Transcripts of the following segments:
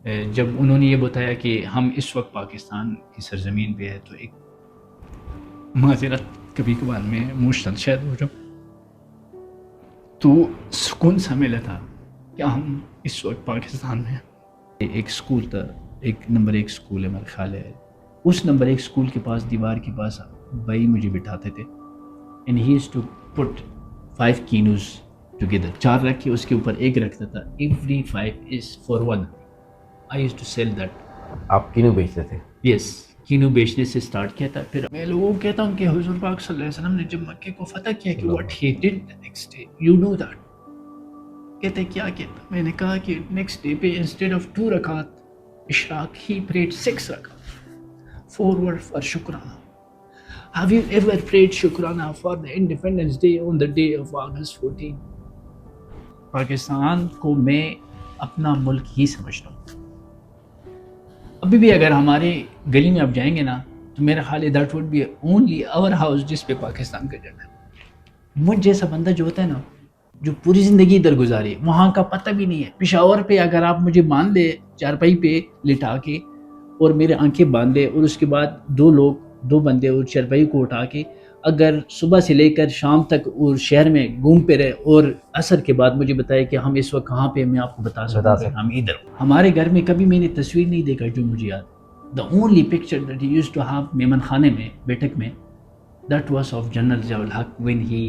جب انہوں نے یہ بتایا کہ ہم اس وقت پاکستان کی سرزمین پہ ہے، تو ایک معذرت کبھی کبھار میں ایموشنل شاید ہو جاؤں، تو سکون سا ملا تھا کہ ہم اس وقت پاکستان میں ہیں۔ ایک سکول تھا، ایک نمبر 1 سکول ہے میرا خیال ہے، اس نمبر 1 سکول کے پاس دیوار کے پاس بھائی مجھے بٹھاتے تھے، and he is to put 5 kinnows together, 4 رکھ کے اس کے اوپر ایک رکھتا تھا، every 5 is for 1۔ I used to sell that. آپ کینوں بیچتے تھے؟ یس، کینو بیچنے سے سٹارٹ کیا تھا۔ پھر میں لوگوں کو کہتا ہوں کہ حضور پاک صلی اللہ علیہ وسلم نے جب مکے کو فتح کیا کہ what he did the next day, you know that. کہتے کیا کہتا، میں نے کہا کہ نیکسٹ ڈے پہ انسٹیڈ آف 2 رکعات اشراق ہی پریڈ 6 رکعات فارورڈ فار شکرانہ۔ Have you ever prayed شکرانہ for the Independence Day on the day of August 14؟ Pakistan کو میں اپنا ملک ہی سمجھتا ہوں۔ ابھی بھی اگر ہمارے گلی میں آپ جائیں گے نا تو میرا خیال ہے that would be only our house جس پہ پاکستان کا جھنڈا ہے۔ مجھ جیسا بندہ جو ہوتا ہے نا، جو پوری زندگی ادھر گزاری، وہاں کا پتہ بھی نہیں ہے۔ پشاور پہ اگر آپ مجھے باندھ دے چارپائی پہ لٹا کے اور میرے آنکھیں باندھ دے، اور اس کے بعد 2 بندے اور چارپائی کو اٹھا کے اگر صبح سے لے کر شام تک اور شہر میں گھومتے رہے اور عصر کے بعد مجھے بتائے کہ ہم اس وقت کہاں پہ، میں آپ کو بتا سکتا ہوں ہم ادھر۔ ہمارے گھر میں کبھی میں نے تصویر نہیں دیکھا جو مجھے یاد۔ The only picture that he used to have Memon خانے میں بیٹھک میں، that was of General Zia ul Haq when he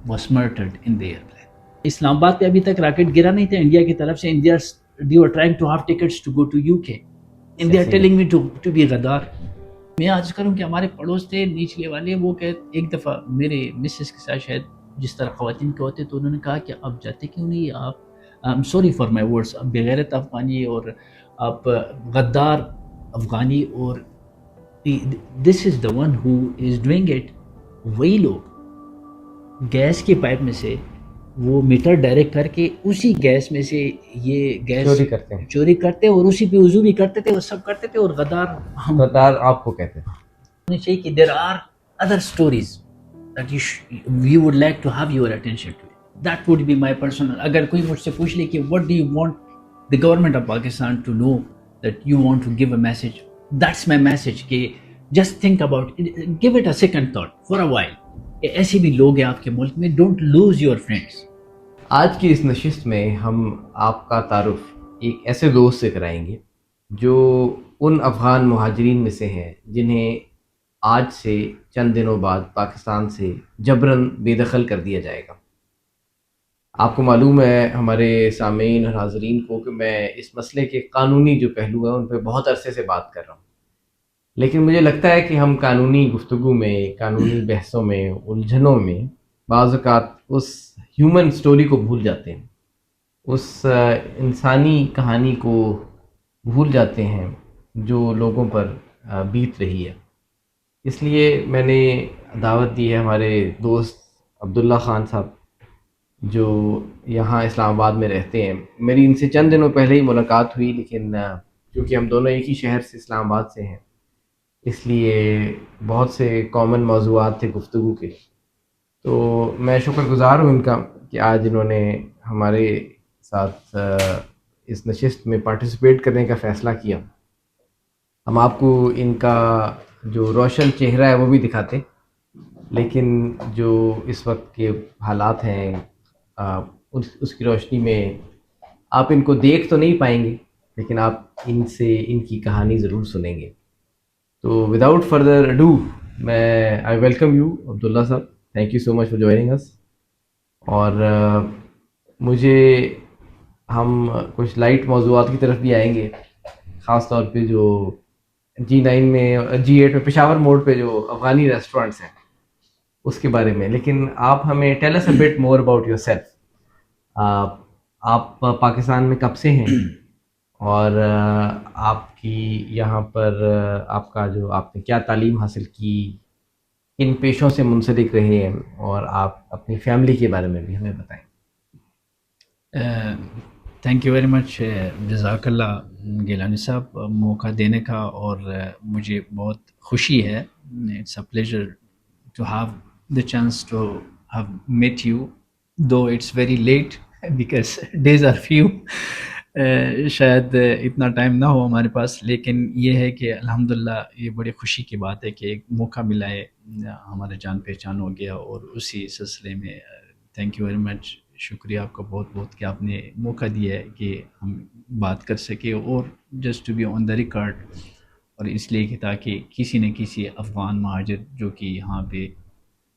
was murdered in the airplane۔ اسلام آباد پہ ابھی تک راکٹ گرا نہیں تھا انڈیا کی طرف سے۔ They were trying to have tickets to go to UK and they are telling me to be غدار۔ میں آج کروں کہ ہمارے پڑوس تھے نیچلے والے، وہ کہ ایک دفعہ میرے مسز کے ساتھ شاید جس طرح خواتین کے ہوتے، تو انہوں نے کہا کہ آپ جاتے کیوں نہیں، آپ I'm sorry for my words، آپ بغیرت افغانی اور آپ غدار افغانی، اور this is the one who is doing it۔ وہی لوگ گیس کے پائپ میں سے وہ میٹر ڈائریکٹ کر کے اسی گیس میں سے یہ گیس چوری کرتے اور اسی پہ وضو بھی کرتے تھے اور سب کرتے تھے، اور غدار آپ کو کہتے ہیں؟ ہونا چاہیے کہ there are other stories that you would like to have your attention to۔ That would be my personal۔ اگر کوئی مجھ سے پوچھ لے کہ what do you want the government of Pakistan to know that you want to give a message، that's my message کہ just think about it، give it a second thought for a while کہ ایسے بھی لوگ ہیں آپ کے ملک میں، don't lose your friends۔ آج کی اس نشست میں ہم آپ کا تعارف ایک ایسے دوست سے کرائیں گے جو ان افغان مہاجرین میں سے ہیں جنہیں آج سے چند دنوں بعد پاکستان سے جبراً بے دخل کر دیا جائے گا۔ آپ کو معلوم ہے، ہمارے سامعین اور حاضرین کو، کہ میں اس مسئلے کے قانونی جو پہلو ہیں ان پہ بہت عرصے سے بات کر رہا ہوں، لیکن مجھے لگتا ہے کہ ہم قانونی گفتگو میں، قانونی بحثوں میں، الجھنوں میں بعض اوقات اس ہیومن سٹوری کو بھول جاتے ہیں، اس انسانی کہانی کو بھول جاتے ہیں جو لوگوں پر بیت رہی ہے۔ اس لیے میں نے دعوت دی ہے ہمارے دوست عبداللہ خان صاحب، جو یہاں اسلام آباد میں رہتے ہیں۔ میری ان سے چند دنوں پہلے ہی ملاقات ہوئی، لیکن کیونکہ ہم دونوں ایک ہی شہر سے، اسلام آباد سے ہیں، اس لیے بہت سے کامن موضوعات تھے گفتگو کے۔ تو میں شکر گزار ہوں ان کا کہ آج انہوں نے ہمارے ساتھ اس نشست میں پارٹیسپیٹ کرنے کا فیصلہ کیا۔ ہم آپ کو ان کا جو روشن چہرہ ہے وہ بھی دکھاتے، لیکن جو اس وقت کے حالات ہیں اس کی روشنی میں آپ ان کو دیکھ تو نہیں پائیں گے، لیکن آپ ان سے ان کی کہانی ضرور سنیں گے۔ تو without further ado, I welcome you Abdullah Sahib, thank you so much for joining us. اور مجھے ہم کچھ لائٹ موضوعات کی طرف بھی آئیں گے، خاص طور پہ جو G9 میں، G8 میں، پشاور موڑ پہ جو افغانی ریسٹورنٹس ہیں اس کے بارے میں۔ لیکن آپ ہمیں tell us a bit more about yourself. آپ پاکستان میں کب سے ہیں، اور آپ کی یہاں پر آپ کا جو آپ نے کیا تعلیم حاصل کی، کن پیشوں سے منسلک رہے ہیں، اور آپ اپنی فیملی کے بارے میں بھی ہمیں بتائیں۔ تھینک یو ویری مچ، جزاک اللہ گیلانی صاحب موقع دینے کا، اور مجھے بہت خوشی ہے، it's a pleasure to have the chance to have met you, though it's very late because days are few شاید اتنا ٹائم نہ ہو ہمارے پاس، لیکن یہ ہے کہ الحمدللہ یہ بڑی خوشی کی بات ہے کہ ایک موقع ملا ہے، ہمارا جان پہچان ہو گیا، اور اسی سلسلے میں تھینک یو ویری مچ، شکریہ آپ کا بہت بہت کہ آپ نے موقع دیا ہے کہ ہم بات کر سکے، اور just to be on the record, اور اس لیے کہ تاکہ کسی نہ کسی افغان مہاجر جو کہ یہاں پہ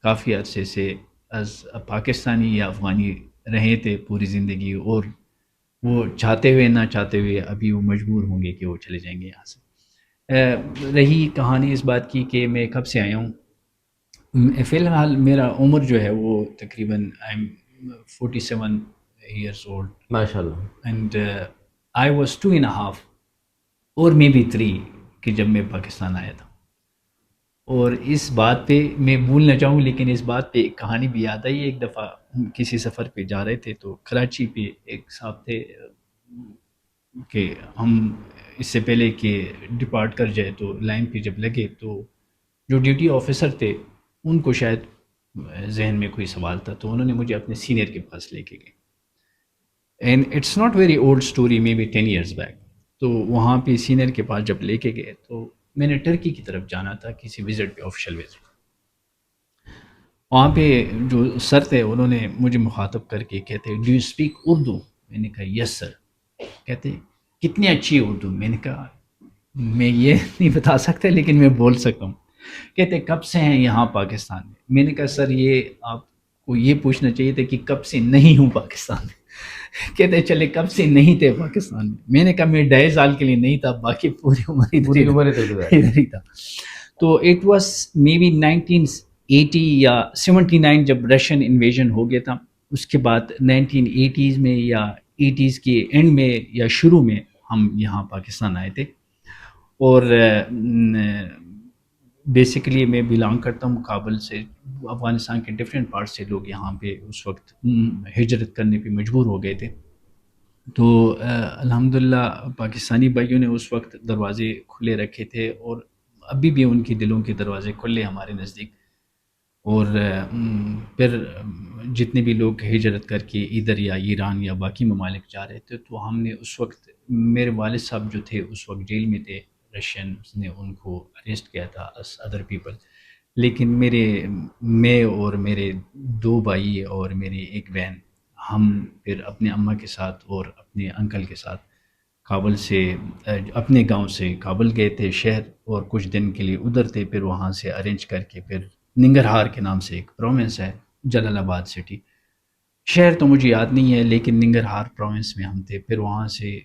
کافی عرصے سے از پاکستانی یا افغانی رہے تھے پوری زندگی، اور وہ چاہتے ہوئے نہ چاہتے ہوئے ابھی وہ مجبور ہوں گے کہ وہ چلے جائیں گے یہاں سے۔ رہی کہانی اس بات کی کہ میں کب سے آیا ہوں، فی الحال میرا عمر جو ہے وہ تقریباً آئی ایم 47 ایئرس اولڈ، ماشاء اللہ. اینڈ آئی واز 2.5 اور مے بی 3 کہ جب میں پاکستان آیا تھا۔ اور اس بات پہ میں بھول نہ چاہوں، لیکن اس بات پہ ایک کہانی بھی یاد آئی۔ ایک دفعہ ہم کسی سفر پہ جا رہے تھے تو کراچی پہ ایک صاحب تھے کہ ہم اس سے پہلے کہ ڈپارٹ کر جائے تو لائن پہ جب لگے تو جو ڈیوٹی آفیسر تھے ان کو شاید ذہن میں کوئی سوال تھا، تو انہوں نے مجھے اپنے سینئر کے پاس لے کے گئے، and it's not very old story, maybe 10 years back. تو وہاں پہ سینئر کے پاس جب لے کے گئے تو میں نے ٹرکی کی طرف جانا تھا کسی وزٹ پہ، آفیشیل وزٹ۔ وہاں پہ جو سر تھے انہوں نے مجھے مخاطب کر کے کہتے ڈو یو اسپیک اردو؟ میں نے کہا یس سر۔ کہتے کتنی اچھی اردو؟ میں نے کہا میں یہ نہیں بتا سکتا لیکن میں بول سکتا ہوں۔ کہتے کب سے ہیں یہاں پاکستان میں؟ میں نے کہا سر یہ آپ کو یہ پوچھنا چاہیے تھا کہ کب سے نہیں ہوں پاکستان میں۔ کہتے چلے کب سے نہیں تھے پاکستان میں؟ میں نے کہا میں 2.5 سال کے لیے نہیں تھا، باقی پوری عمر پوری عمر ادھر ہی تھا۔ تو اٹ واز مے بی 1980 یا 79 جب رشین انویژن ہو گیا تھا، اس کے بعد 1980s میں یا 80s کے اینڈ میں یا شروع میں ہم یہاں پاکستان آئے تھے۔ اور بیسیکلی میں بلانگ کرتا ہوں کابل سے، افغانستان کے ڈفرینٹ پارٹ سے لوگ یہاں پہ اس وقت ہجرت کرنے پہ مجبور ہو گئے تھے۔ تو الحمدللہ پاکستانی بھائیوں نے اس وقت دروازے کھلے رکھے تھے، اور ابھی بھی ان کی دلوں کے دروازے کھلے ہمارے نزدیک۔ اور پھر جتنے بھی لوگ ہجرت کر کے ادھر یا ایران یا باقی ممالک جا رہے تھے تو ہم نے اس وقت، میرے والد صاحب جو تھے اس وقت جیل میں تھے، رشینز نے ان کو اریسٹ کیا تھا as ادر پیپل، لیکن میں اور میرے 2 بھائی اور میری ایک بہن، ہم پھر اپنے اماں کے ساتھ اور اپنے انکل کے ساتھ کابل سے، اپنے گاؤں سے کابل گئے تھے شہر، اور کچھ دن کے لیے ادھر تھے، پھر وہاں سے ارینج کر کے پھر ننگرہار کے نام سے ایک پروونس ہے، جلال آباد سٹی، شہر تو مجھے یاد نہیں ہے لیکن ننگرہار پروونس میں ہم تھے۔ پھر وہاں سے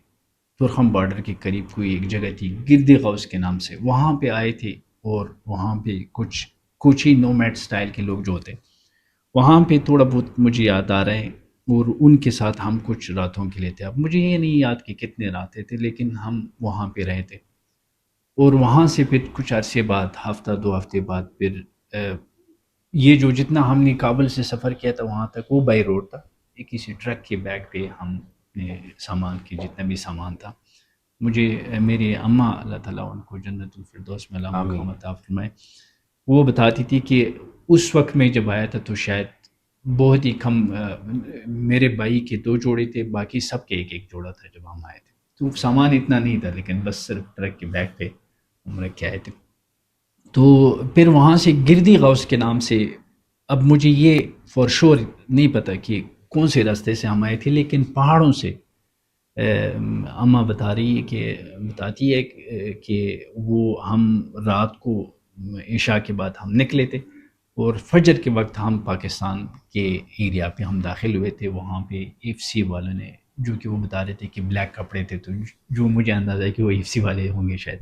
ترخم بارڈر کے قریب کوئی ایک جگہ تھی گردی غوث کے نام سے، وہاں پہ آئے تھے، اور وہاں پہ کچھ ہی نومیڈ سٹائل کے لوگ جو ہوتے وہاں پہ تھوڑا بہت مجھے یاد آ رہا ہے، اور ان کے ساتھ ہم کچھ راتوں کے لیے تھے۔ اب مجھے یہ نہیں یاد کہ کتنے راتیں تھے، لیکن ہم وہاں پہ رہے تھے، اور وہاں سے پھر کچھ عرصے بعد، ہفتہ 2 ہفتے بعد، پھر یہ جو جتنا ہم نے کابل سے سفر کیا تھا وہاں تک وہ بائی روڈ تھا، ایک کسی ٹرک کے بیک پہ ہم نے سامان کی جتنا بھی سامان تھا۔ مجھے میری اماں اللہ تعالیٰ ان کو جنت الفردوس میں علامہ مقام عطا فرمائے، وہ بتاتی تھی کہ اس وقت میں جب آیا تھا تو شاید بہت ہی کم، میرے بھائی کے 2 جوڑے تھے، باقی سب کے ایک جوڑا تھا جب ہم آئے تھے، تو سامان اتنا نہیں تھا، لیکن بس صرف ٹرک کے بیک پہ ہم رکھ کے آئے تھے۔ تو پھر وہاں سے گردی غوث کے نام سے، اب مجھے یہ فور شور نہیں پتہ کہ کون سے راستے سے ہم آئے تھے، لیکن پہاڑوں سے اماں بتاتی ہے کہ وہ ہم رات کو عشاء کے بعد ہم نکلے تھے، اور فجر کے وقت ہم پاکستان کے ایریا پہ ہم داخل ہوئے تھے۔ وہاں پہ ایف سی والوں نے، جو کہ وہ بتا رہے تھے کہ بلیک کپڑے تھے، تو جو مجھے اندازہ ہے کہ وہ ایف سی والے ہوں گے شاید،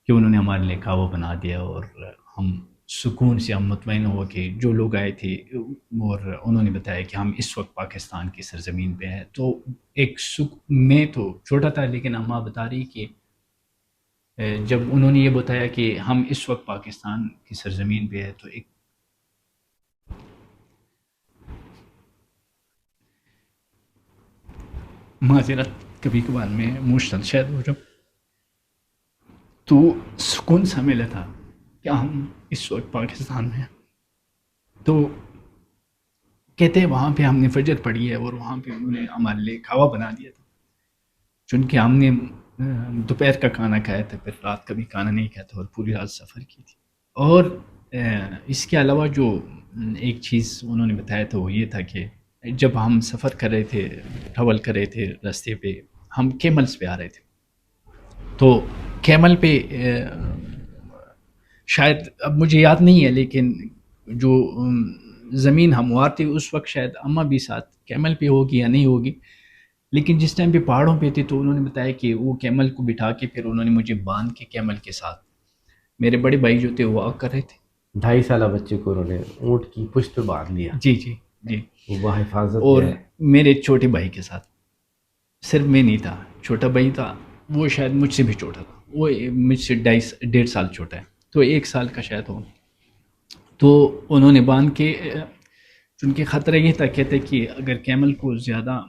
کہ انہوں نے ہمارے لیے کعبہ بنا دیا، اور ہم سکون سے، ہم مطمئن ہو کہ جو لوگ آئے تھے، اور انہوں نے بتایا کہ ہم اس وقت پاکستان کی سرزمین پہ ہیں۔ تو ایک میں تو چھوٹا تھا، لیکن اماں بتا رہی کہ جب انہوں نے یہ بتایا کہ ہم اس وقت پاکستان کی سرزمین پہ ہیں، تو ایک معذرت کبھی کبھار میں مشتل شاید ہو جاؤں، تو سکون سا ملا تھا کہ ہم اس وقت پاکستان میں ہیں۔ تو کہتے ہیں وہاں پہ ہم نے فجر پڑھی ہے، اور وہاں پہ انہوں نے ہمارے لیے کھاوا بنا دیا تھا، چونکہ ہم نے دوپہر کا کھانا کھایا تھا، پھر رات کا بھی کھانا نہیں کھایا تھا اور پوری رات سفر کی تھی. اور اس کے علاوہ جو ایک چیز انہوں نے بتایا تھا وہ یہ تھا کہ جب ہم سفر کر رہے تھے، ٹریول کر رہے تھے، راستے پہ ہم کیملز پہ آ رہے تھے. تو کیمل پہ شاید اب مجھے یاد نہیں ہے، لیکن جو زمین ہموار تھی اس وقت شاید اماں بھی ساتھ کیمل پہ ہوگی یا نہیں ہوگی، لیکن جس ٹائم پہ پہاڑوں پہ تھے تو انہوں نے بتایا کہ وہ کیمل کو بٹھا کے پھر انہوں نے مجھے باندھ کے کیمل کے ساتھ، میرے بڑے بھائی جو تھے وہ واک کر رہے تھے. 2.5 سالہ بچے کو انہوں نے اونٹ کی پشت پہ باندھ لیا. جی جی جی. وہ حفاظت اور ہے. میرے چھوٹے بھائی کے ساتھ، صرف میں نہیں تھا، چھوٹا بھائی تھا، وہ شاید مجھ سے بھی چھوٹا تھا، وہ مجھ سے 1.5 سال چھوٹا ہے، تو 1 سال کا شاید ہو. تو انہوں نے باندھ کے، چونکہ خطرہ یہ تھا، کہتے کہ اگر کیمل کو زیادہ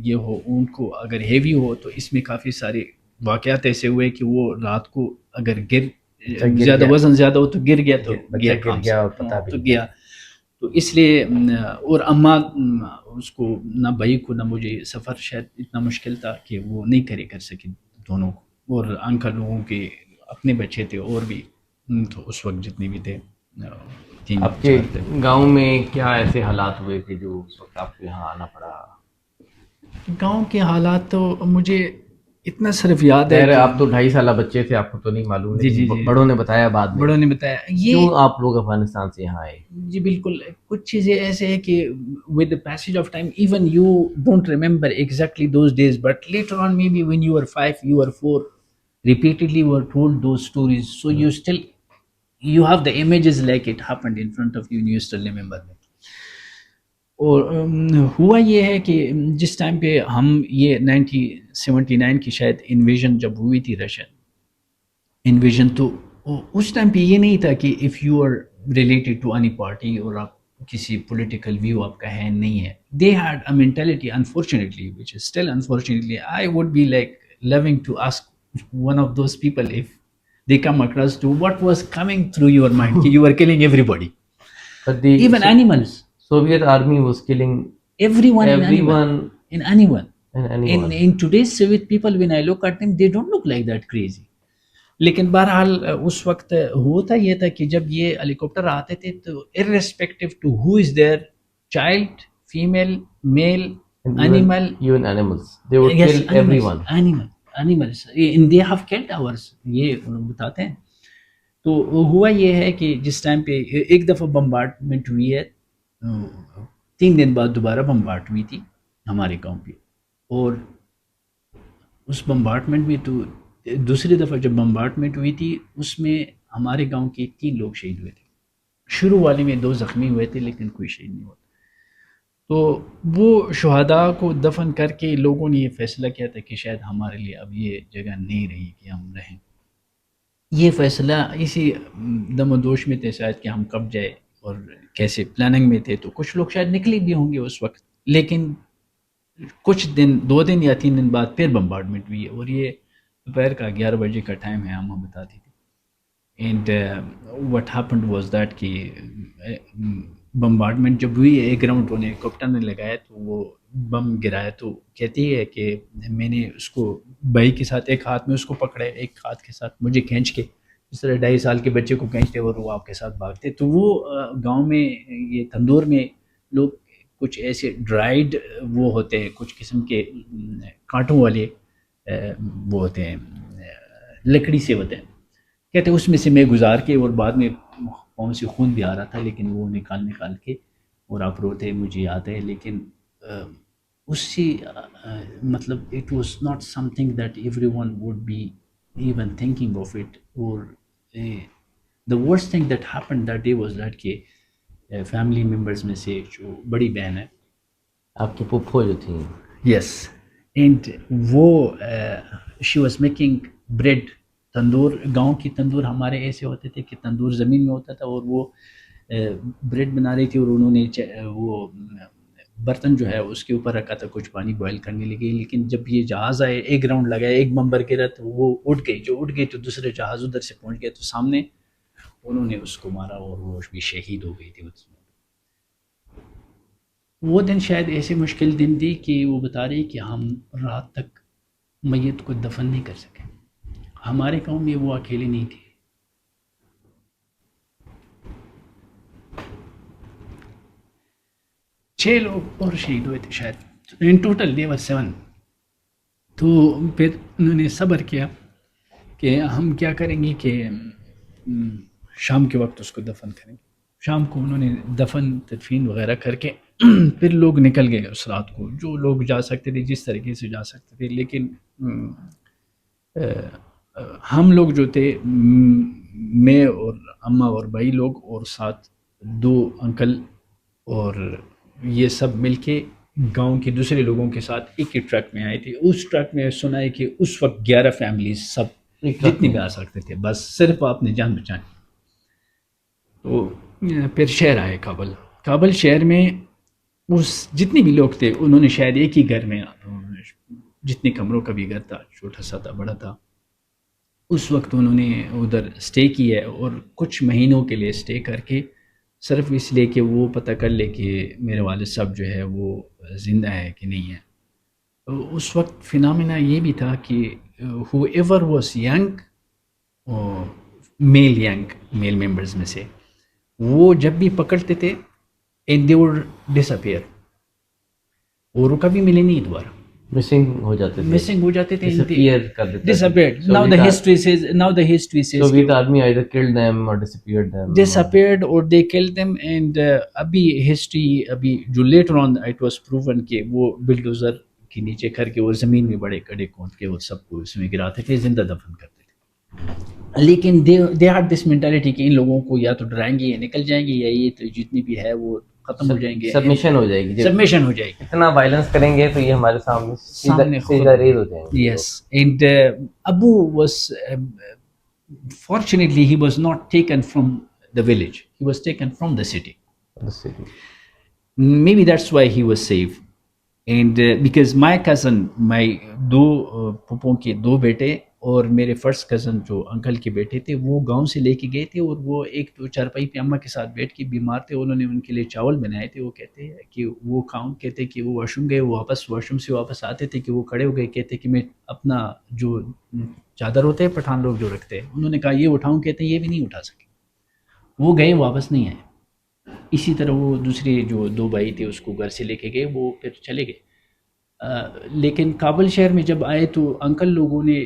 یہ ہو، اونٹ کو اگر ہیوی ہو تو اس میں کافی سارے واقعات ایسے ہوئے کہ وہ رات کو اگر گر زیادہ گیا، وزن زیادہ ہو تو گر گیا، تو بچہ گیا گر کام سے، گیا اور پتہ بھی تو نہیں گیا. تو اس لیے اور اماں اس کو نہ بھائی کو نہ مجھے، سفر شاید اتنا مشکل تھا کہ وہ نہیں کر سکے دونوں کو. اور انکل لوگوں کے اپنے بچے تھے اور بھی، تو اس وقت جتنے بھی تھے 3 آپ کے 4 تھے. گاؤں میں کیا ایسے حالات ہوئے تھے جو اس وقت آپ کو یہاں آنا پڑا؟ گاؤں کے حالات تو مجھے اتنا صرف یاد ہے ظاہر ہے کہ آپ تو 2.5 سالہ بچے تھے، آپ کو تو نہیں معلوم، جی جی لیکن جی، بڑوں نے بتایا بعد میں بڑوں نے بتایا کیوں یہ. آپ لوگ افغانستان سے یہاں آئے. جی بالکل، کچھ چیزیں ایسے ہیں کہ with the passage of time even you don't remember exactly those days, but later on maybe when you were 5, you were 4, repeatedly were told those stories, so you still you have the images like it happened in front of you and you still remember them. اور ہوا یہ ہے کہ جس time پہ ہم یہ 1979 کی شاید انویژن جب ہوئی تھی، رشین انویژن، تو اس ٹائم پہ یہ نہیں تھا کہ if you are related to any party اور آپ کسی پولیٹیکل ویو آپ کا ہے نہیں ہے. They had a mentality unfortunately which is still unfortunately I would be like loving to ask one of those people if they come across to what was coming through your mind کہ you were killing everybody, But the even animals, Soviet army was killing everyone in everyone anyone. and anyone. In today's Soviet people, when I look at them, they don't look like that crazy. لیکن بہرحال اس وقت ہوتا یہ تھا کہ جب یہ ہیلی copter آتے تھے تو irrespective to who is there, child, female, male, And animal, even animals, they would yes, kill everyone. animals, and they have killed ours. یہ بتاتے ہیں. تو ہوا یہ ہے کہ جس ٹائم پہ ایک دفعہ بمبارڈمنٹ ہوئی ہے، 3 دن بعد دوبارہ بمبارڈ ہوئی تھی ہمارے گاؤں پہ. اور اس بمبارڈمنٹ میں تو دوسری دفعہ جب بمبارڈمنٹ ہوئی تھی اس میں ہمارے گاؤں کے 3 لوگ شہید ہوئے تھے. شروع والے میں 2 زخمی ہوئے تھے لیکن کوئی شہید نہیں ہوا. تو وہ شہداء کو دفن کر کے لوگوں نے یہ فیصلہ کیا تھا کہ شاید ہمارے لیے اب یہ جگہ نہیں رہی کہ ہم رہیں. یہ فیصلہ اسی دم و دوش میں تھے شاید کہ ہم کب جائے اور کیسے پلاننگ میں تھے. تو کچھ لوگ شاید نکلے بھی ہوں گے اس وقت، لیکن کچھ دن 2 دن یا 3 دن بعد پھر بمبارڈمنٹ ہوئی ہے. اور یہ دوپہر کا 11 بجے کا ٹائم ہے، ہم بتاتی تھی. And what happened was that کہ بمبارڈمنٹ جب ہوئی ہے، ایک راؤنڈ انہیں ہیلی کاپٹر نے لگایا تو وہ بم گرایا. تو کہتی ہے کہ میں نے اس کو بھائی کے ساتھ ایک ہاتھ میں اس کو پکڑا ہے، ایک ہاتھ کے ساتھ مجھے کھینچ کے، اس طرح 2.5 سال کے بچے کو کھینچتے اور وہ آپ کے ساتھ بھاگتے. تو وہ گاؤں میں یہ تندور میں لوگ کچھ ایسے ڈرائیڈ وہ ہوتے ہیں، کچھ قسم کے کانٹوں والے وہ ہوتے ہیں، لکڑی سے ہوتے ہیں، کہتے ہیں اس میں سے میں گزار کے، اور بعد میں پاؤں سے خون بھی آ رہا تھا لیکن وہ نکال کے اور آپ روتے مجھے یاد ہے. لیکن اس سے مطلب it was not something that everyone would be even thinking of it. اور the worst thing that happen that day was that کہ فیملی ممبرز میں سے جو بڑی بہن ہے آپ کی پھپھو جو تھیں، یس، اینڈ وہ شی واز میکنگ بریڈ. تندور، گاؤں کی تندور ہمارے ایسے ہوتے تھے کہ تندور زمین میں ہوتا تھا اور وہ بریڈ بنا رہی تھی، اور انہوں نے وہ برتن جو ہے اس کے اوپر رکھا تھا، کچھ پانی بوائل کرنے لگی. لیکن جب یہ جہاز آئے، ایک راؤنڈ لگایا، ایک بمبر گرا تو وہ اٹھ گئی. جو اٹھ گئی تو دوسرے جہاز ادھر سے پہنچ گیا تو سامنے انہوں نے اس کو مارا اور وہ بھی شہید ہو گئی تھی. وہ دن شاید ایسے مشکل دن تھی کہ وہ بتا رہی کہ ہم رات تک میت کو دفن نہیں کر سکے. ہمارے گاؤں میں وہ اکیلے نہیں تھے. چھ لوگ اور شہید ہوئے تھے شاید, ان ٹوٹل دیور 7. تو پھر انہوں نے صبر کیا کہ ہم کیا کریں گے کہ شام کے وقت اس کو دفن کریں گے. شام کو انہوں نے دفن تدفین وغیرہ کر کے پھر لوگ نکل گئے اس رات کو, جو لوگ جا سکتے تھے جس طریقے سے جا سکتے تھے. لیکن ہم لوگ جو تھے, میں اور اماں اور بھائی لوگ اور ساتھ 2 انکل اور یہ سب مل کے گاؤں کے دوسرے لوگوں کے ساتھ ایک ہی ٹرک میں آئے تھے. اس ٹرک میں سنا ہے کہ اس وقت 11 فیملیز سب جتنی بھی آ سکتے تھے, بس صرف آپ نے جان بچانی. تو پھر شہر آئے کابل. کابل شہر میں اس جتنے بھی لوگ تھے انہوں نے شاید ایک ہی گھر میں, جتنے کمروں کا بھی گھر تھا, چھوٹا سا تھا بڑا تھا, اس وقت انہوں نے ادھر سٹے کیا ہے. اور کچھ مہینوں کے لیے سٹے کر کے صرف اس لیے کہ وہ پتہ کر لے کہ میرے والد صاحب جو ہے وہ زندہ ہے کہ نہیں ہے. اس وقت فنامنا یہ بھی تھا کہ whoever was young, male members میں سے, وہ جب بھی پکڑتے تھے and they would disappear, اور وہ کبھی ملے نہیں دوبارہ, مسنگ ہو جاتے تھے, مسنگ ہو جاتے تھے, disappear کر دیتے تھے. disappeared. Now the history says Soviet army either killed them or disappeared them. disappeared or they killed them. And ابھی history ابھی جو later on it was proven کہ وہ بلڈوزر کے نیچے کر کے وہ زمین میں بڑے کڑے کھود کے وہ سب کو اس میں گراتے تھے, زندہ دفن کرتے تھے. لیکن they had this mentality کہ ان لوگوں کو یا تو ڈرائیں گے یا نکل جائیں گے, یا یہ تو جتنی بھی ہے وہ ختم ہو جائیں گے, سبمیشن ہو جائے گی. سبمیشن ہو جائے گی. اتنا وائلنس کریں گے تو یہ ہمارے سامنے سیدھا ریز ہو جائیں گے. Yes, and Abu was fortunately he was not taken from the village, he was taken from the city. Maybe that's why he was safe. And because my cousin, my 2 پھوپھوں کے 2 بیٹے اور میرے فرسٹ کزن جو uncle کے بیٹے تھے, وہ گاؤں سے لے کے گئے تھے, اور وہ ایک تو چارپائی پہ اماں کے ساتھ بیٹھ کے بیمار تھے. انہوں نے ان کے لیے چاول بنائے تھے. وہ کہتے ہیں کہ وہ کہتے کہ وہ واش روم گئے, وہ واپس واش روم سے واپس آتے تھے کہ وہ کھڑے ہو گئے, کہتے کہ میں اپنا جو چادر ہوتے ہیں پٹھان لوگ جو رکھتے ہیں, انہوں نے کہا یہ اٹھاؤں, کہتے ہیں یہ بھی نہیں اٹھا سکے. وہ گئے واپس نہیں آئے. اسی طرح وہ دوسرے جو 2 بھائی تھے اس کو گھر سے لے کے گئے, وہ پھر چلے گئے. لیکن کابل شہر میں جب آئے تو انکل لوگوں نے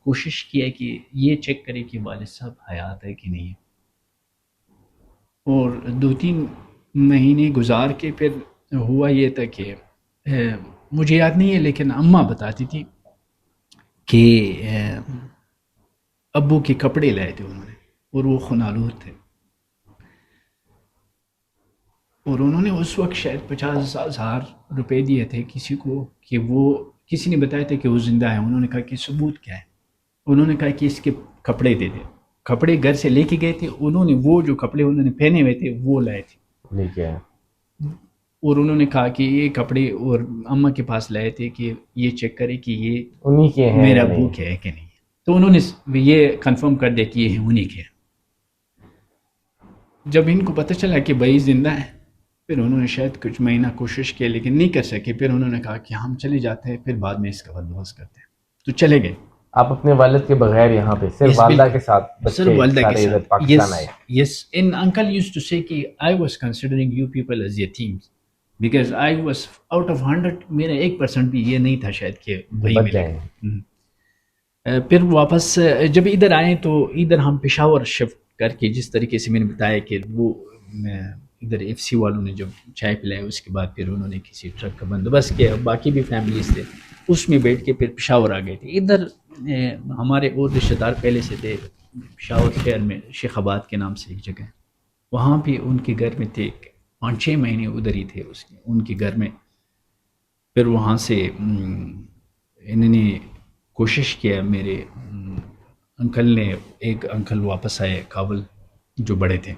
کوشش کیا کہ یہ چیک کرے کہ والد صاحب حیات ہے کہ نہیں ہے. اور 2-3 مہینے گزار کے پھر ہوا یہ تھا کہ مجھے یاد نہیں ہے لیکن اماں بتاتی تھی کہ ابو کے کپڑے لائے تھے انہوں نے, اور وہ خنالور تھے, اور انہوں نے اس وقت شاید 50,000 روپے دیے تھے کسی کو, کہ وہ کسی نے بتایا تھا کہ وہ زندہ ہے. انہوں نے کہا کہ ثبوت کیا ہے؟ انہوں نے کہا کہ اس کے کپڑے دے دیں. کپڑے گھر سے لے کے گئے تھے انہوں نے, وہ جو کپڑے انہوں نے پہنے ہوئے تھے وہ لائے تھے لے کے, اور انہوں نے کہا کہ یہ کپڑے اور اماں کے پاس لائے تھے کہ یہ چیک کرے کہ یہ انہی کے ہیں میرا ابو کے ہے کہ نہیں. تو انہوں نے یہ کنفرم کر دیا کہ یہ ہیں انہی کے. جب ان کو پتہ چلا کہ بھائی زندہ ہے, پھر انہوں نے شاید کچھ مہینہ کوشش کیا لیکن نہیں کر سکے. پھر انہوں نے کہا کہ ہم چلے جاتے ہیں, پھر بعد میں اس کا بندوبست کرتے ہیں. تو چلے گئے. آپ اپنے والد کے بغیر یہاں پہ صرف والدہ کے ساتھ, صرف والدہ کے ساتھ پاکستان آئے. Yes, and uncle used to say کہ I was considering you people as yatims because I was out of 100, میرا 1% بھی یہ نہیں تھا شاید کہ بھائی ملے. پھر واپس جب ادھر آئے تو ادھر ہم پشاور شفٹ کر کے, جس طریقے سے میں نے بتایا کہ وہ ادھر ایف سی والوں نے جب چائے پلائے اس کے بعد پھر انہوں نے کسی ٹرک کا بندوبست کیا, باقی بھی فیملیز تھے اس میں بیٹھ کے پھر پشاور آ گئے تھے. ادھر ہمارے اور رشتہ دار پہلے سے تھے پشاور شہر میں, شیخ آباد کے نام سے ایک جگہ, وہاں پہ ان کے گھر میں تھے. 5-6 مہینے ادھر ہی تھے ان کے گھر میں. پھر وہاں سے انہوں نے کوشش کیا, میرے انکل نے, ایک انکل واپس آئے کابل جو بڑے تھے,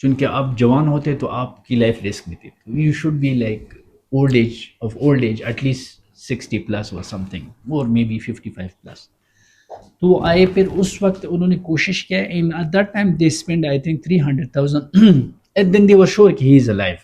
چونکہ آپ جوان ہوتے تو آپ کی لائف رسک میں تھی. You should be like old age at least 60+ or something or maybe 55+. تو وہ آئے. پھر اس وقت انہوں نے کوشش کیا, and at that time they spent I think 300,000 and then they were sure کہ he is alive.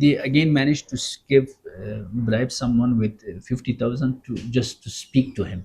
they again managed to give bribe someone with 50,000 to just to speak to him.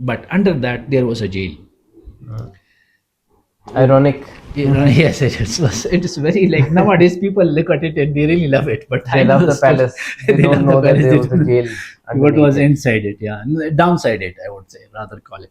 but under that there was a jail. Ironic. Yes, it is very like nowadays people look at it and they really love it, but They love the palace. They they don't love the know that palace, there they was a don't know jail what was underneath it. inside it. Yeah, downside it, I would say, rather call it.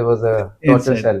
there was a torture Inside. cell.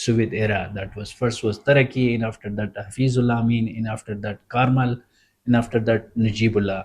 Soviet era. That was first was Taraki, and after that Hafizullah Amin, and after that Karmal, and after that Najibullah.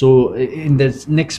So in the next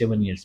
7 years,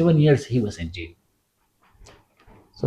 7 years he was in jail. So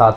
7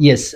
Yes,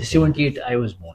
78 I was born.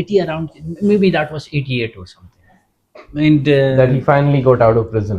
80 around, maybe that was 88 or something. And That he finally got out of prison.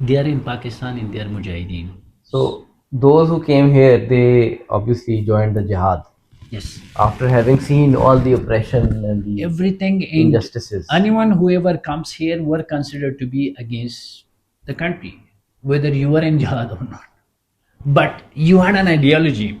they are in Pakistan and they are mujahideen. So those who came here, they obviously joined the jihad Yes, after having seen all the oppression and the everything and injustices. anyone whoever comes here were considered to be against the country, whether you were in jihad or not. But you had an ideology.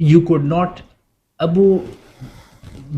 you could not. Abu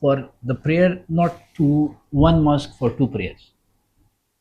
for the prayer not to one mosque for two prayers.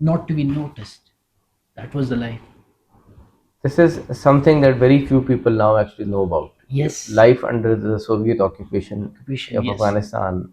not to be noticed. That was the life. This is something that very few people now actually know about. Yes. Life under the Soviet occupation Occupation, of yes. Afghanistan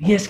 Yes,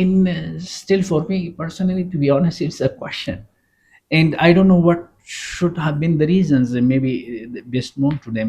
In still for me personally, to be honest, it's a question, and I don't know what should have been the reasons. Maybe best known to them.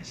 Yes.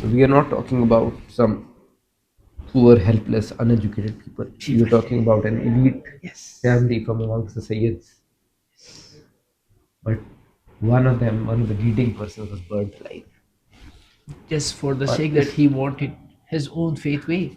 So we are not talking about some poor, helpless, uneducated people. We are talking about an elite Yes. family from amongst the Sayyids. But one of them, one of the leading persons, was burnt alive. Just for the But sake that he wanted his own faith way.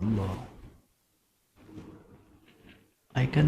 Allah. I can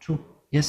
True. Yes.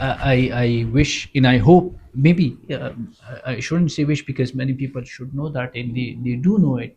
I wish and I hope, maybe I shouldn't say wish because many people should know that and they do know it,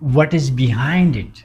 what is behind it.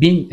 being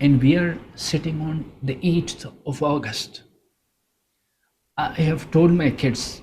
And we are sitting on the 8th of August. I have told my kids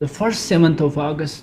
The first 7th of August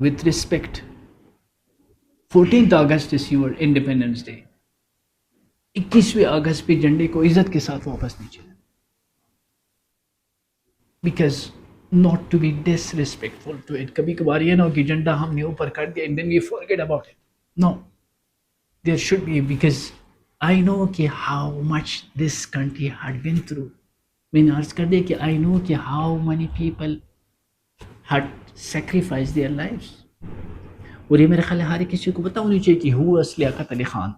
with respect 14th August is your Independence Day. 21ویں اگست پہ جھنڈے کو عزت کے ساتھ واپس نیچے because not to be disrespectful to it. کبھی کبھار یہ نہ ہو کہ جھنڈا ہم نے اوپر کر دیا and then we forget about it. No, there should be, because I know کہ how much this country had been through. میں نے عرض کر دیا کہ آئی نو کہ how many people had sacrificed their lives. اور یہ میرے خیال ہے ہر کسی کو پتا ہونی چاہیے کہ ہو اس لیاقت علی خان.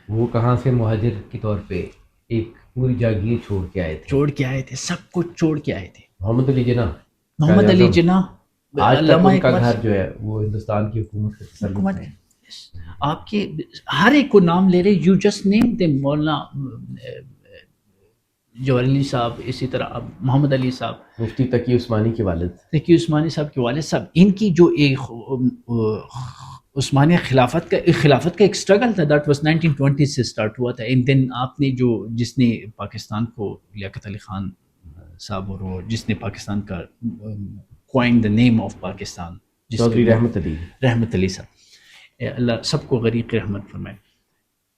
وہ کہاں سے مہاجر کے طور پہ ایک پوری جاگیر چھوڑ کے آئے تھے, سب کچھ چھوڑ کے آئے تھے. محمد علی جناح, محمد علی جناح, آج تک ان کا گھر جو ہے وہ ہندوستان کی حکومت ہے. آپ کے ہر ایک کو نام لے رہے, یو جسٹ نیم دیم. مولانا جوہر علی صاحب, اسی طرح محمد علی صاحب, مفتی تقی عثمانی کے والد, تقی عثمانی صاحب کے والد صاحب, ان کی جو ایک عثمانیہ خلافت کا ایک اسٹرگل تھا, دیٹ واز 1920 سے اسٹارٹ ہوا تھا. اینڈ دین آپ نے جس نے پاکستان کو, لیاقت علی خان صاحب, اور جس نے پاکستان کا coin the name of Pakistan, Chaudhry Rehmat Ali صاحب, اللہ سب کو غریق رحمت فرمائے,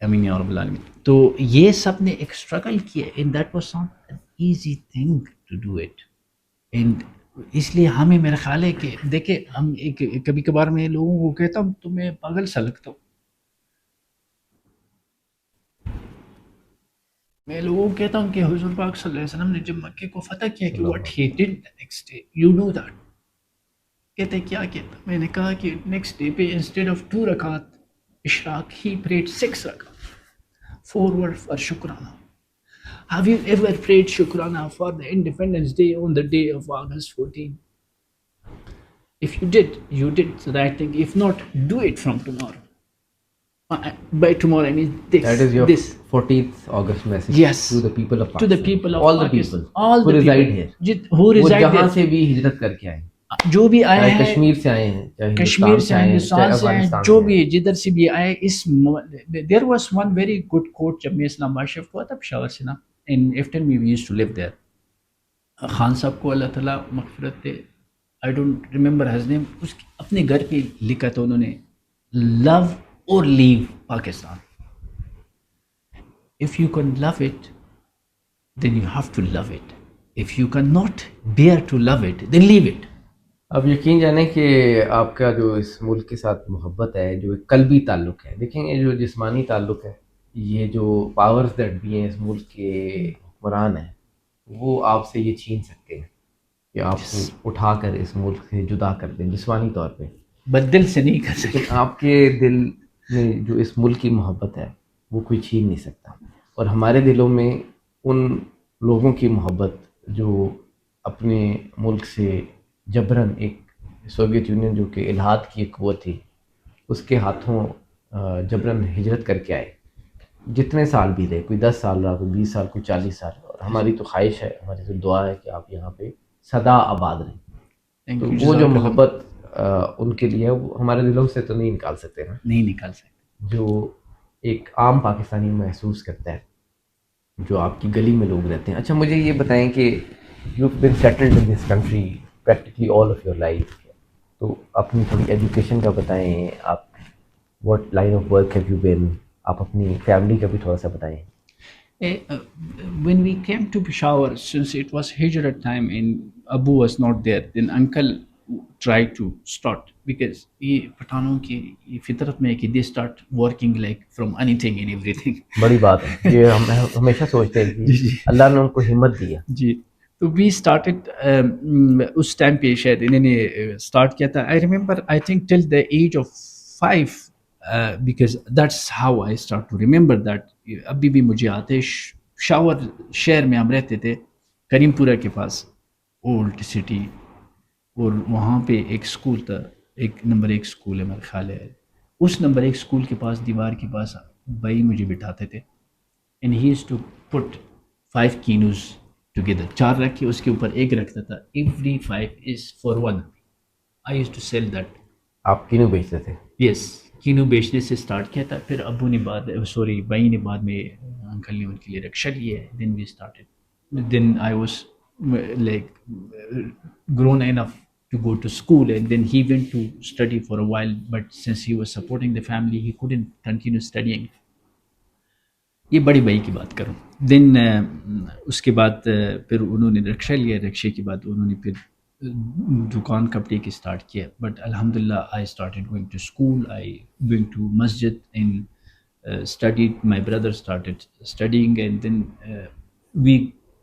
امین یا رب العالمین. تو یہ سب نے ایک اسٹرگل کیا, and that was not an easy thing to do it. And اس لیے ہمیں, میرا خیال ہے کہ دیکھیں, ہم کبھی کبھار میں لوگوں کو کہتا ہوں تو میں پاگل سا لگتا ہوں. میں لوگوں کو کہتا ہوں کہ حضور پاک صلی اللہ علیہ وسلم نے جب مکے کو فتح کیا کہ what he did the next day, you know that. کہتے کیا کہتا, میں نے کہا کہ نیکسٹ ڈے پہ انسٹیڈ آف 2 رکعت اشراق he prayed 6 رکعت forward for شکرانہ. Have you ever prayed شکرانہ for the Independence Day on the day of August 14? If you did, you did the right thing. If not, do it from tomorrow. By tomorrow, I mean this. That is your this 14th August message. Yes. To the people of Pakistan. To the people of all Pakistan. The people. All who the reside people. here. Who reside there. وہ جہاں سے بھی ہجرت کر کے آئے, جو بھی آئے ہیں, کشمیر سے آئے ہیں, چاہے کشمیر سے, ہندوستان سے آئے, جو بھی ہیں, جدھر سے بھی آئے. اس there was one very good quote جب میں اسلام آباد شفٹ ہوا تھا پشاور سے نا, in Ifton we used to live there. Khan صاحب کو اللہ تعالیٰ مغفرت دے, I don't remember his name, اس اپنے گھر پہ لکھا تھا انہوں نے, love or leave Pakistan. If you can love it, then you have to love it. If you cannot bear to love it, then leave it. اب یقین جانیں کہ آپ کا جو اس ملک کے ساتھ محبت ہے, جو ایک قلبی تعلق ہے, دیکھیں یہ جو جسمانی تعلق ہے, یہ جو پاورز دیٹ بھی ہیں اس ملک کے حکمران ہیں, وہ آپ سے یہ چھین سکتے ہیں کہ آپ کو اٹھا کر اس ملک سے جدا کر دیں جسمانی طور پہ, بس دل سے نہیں کر سکتے. لیکن آپ کے دل میں جو اس ملک کی محبت ہے وہ کوئی چھین نہیں سکتا. اور ہمارے دلوں میں ان لوگوں کی محبت جو اپنے ملک سے جبراً, ایک سوویت یونین جو کہ الحاد کی ایک قوت تھی, اس کے ہاتھوں جبراً ہجرت کر کے آئے, جتنے سال بھی رہے, کوئی 10 سال رہا, کوئی 20 سال, کوئی 40 سال. اور ہماری تو خواہش ہے, ہماری تو دعا ہے کہ آپ یہاں پہ سدا آباد رہیں. تو وہ جو محبت ان کے لیے, وہ ہمارے دلوں سے تو نہیں نکال سکتے نا, نہیں نکال سکتے, جو ایک عام پاکستانی محسوس کرتا ہے, جو آپ کی گلی میں لوگ رہتے ہیں. اچھا مجھے یہ بتائیں کہ you been settled in this country practically all of your life, تو اپنی تھوڑی ایجوکیشن کا بتائیں, آپ what line of work have you been, آپ اپنی فیملی کا بھی تھوڑا سا بتائیں. When we came to Peshawar, since it was Hijrat time and Abu was not there, then uncle tried to start, because یہ پٹھانوں کی فطرت میں ہے کہ they start working like from anything and everything. بڑی بات ہے, یہ ہم ہمیشہ سوچتے ہیں کہ اللہ نے ان کو ہمت دی ہے. جی, تو we started اس ٹائم پہ شاید انہوں نے اسٹارٹ کیا تھا. I remember I think till the age of 5, because that's how I start to remember that. ابھی بھی مجھے آتے, پشاور شہر میں ہم رہتے تھے, کریم پورہ کے پاس, اولڈ سٹی, اور وہاں پہ ایک اسکول تھا, ایک نمبر 1 اسکول ہے میرا خیال ہے, اس نمبر 1 اسکول کے پاس دیوار کے پاس بھائی مجھے بٹھاتے تھے, and he is to put 5 kinnows together, 4 رکھ کے اس کے اوپر 1 رکھتا تھا, every 5 is for 1. I used to sell that. آپ کینو بیچتے تھے؟ یس, کینو بیچنے سے اسٹارٹ کیا تھا, پھر ابو نے بھائی نے بعد میں, انکل نے ان کے لیے رکشا لیا ہے. Then we started, then I was like grown enough to go to school, and then he went to study for a while, but since he was supporting the family, he couldn't continue studying. یہ بڑی بھائی کی بات کروں. دین اس کے بعد پھر انہوں نے رکشہ لیا. رکشے کے بعد انہوں نے پھر دکان کپڑے کی اسٹارٹ کیا. بٹ الحمد للہ I started going to school, I going to مسجد and studied. My brother started studying, and then we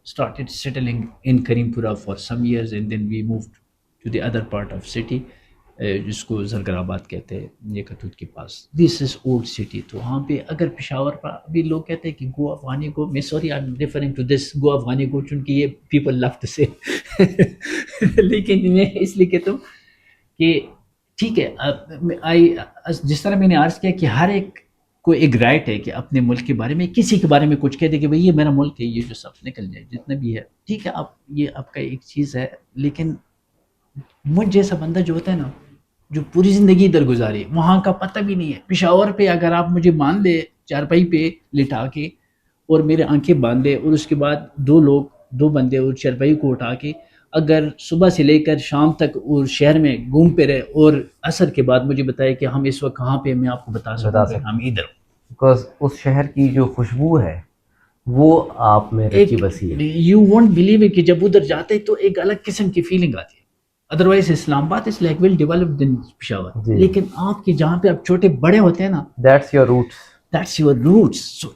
started settling in Karimpura for some years, and then we moved to the other part of city, جس کو زرگر آباد کہتے ہیں, یہ کٹوت کے پاس. دس از old city. تو وہاں پہ اگر پشاور پر ابھی لوگ کہتے ہیں کہ گو افغانی گو, میں sorry I am referring to this go Afghani go, چونکہ یہ پیپل لو ٹو سے لیکن میں اس لیے کہتا ہوں کہ ٹھیک ہے, جس طرح میں نے عرض کیا کہ ہر ایک کو ایک رائٹ ہے کہ اپنے ملک کے بارے میں, کسی کے بارے میں کچھ کہہ دے کہ بھئی یہ میرا ملک ہے, یہ جو سب نکل جائے جتنا بھی ہے ٹھیک ہے, آپ یہ آپ کا ایک چیز ہے. لیکن مجھ جیسا بندہ جو ہوتا ہے نا, جو پوری زندگی ادھر گزاری, وہاں کا پتہ بھی نہیں ہے. پشاور پہ اگر آپ مجھے باندھ دے چارپائی پہ لٹا کے اور میرے آنکھیں باندھ دے, اور اس کے بعد دو بندے اور چارپائی کو اٹھا کے اگر صبح سے لے کر شام تک اور شہر میں گھوم پہ رہے, اور عصر کے بعد مجھے بتائے کہ ہم اس وقت کہاں پہ, میں آپ کو بتا سکتا ہوں ہم ادھر. بیکاز اس شہر کی جو خوشبو ہے وہ آپ میں رچی بسی ہے. یو وونٹ بلیو کہ جب ادھر جاتے تو ایک الگ قسم کی فیلنگ آتی ہے. Otherwise Islamabad is like well developed in Peshawar, لیکن آپ کے جہاں پہ آپ چھوٹے بڑے ہوتے ہیں نا, that's your roots, that's your roots. So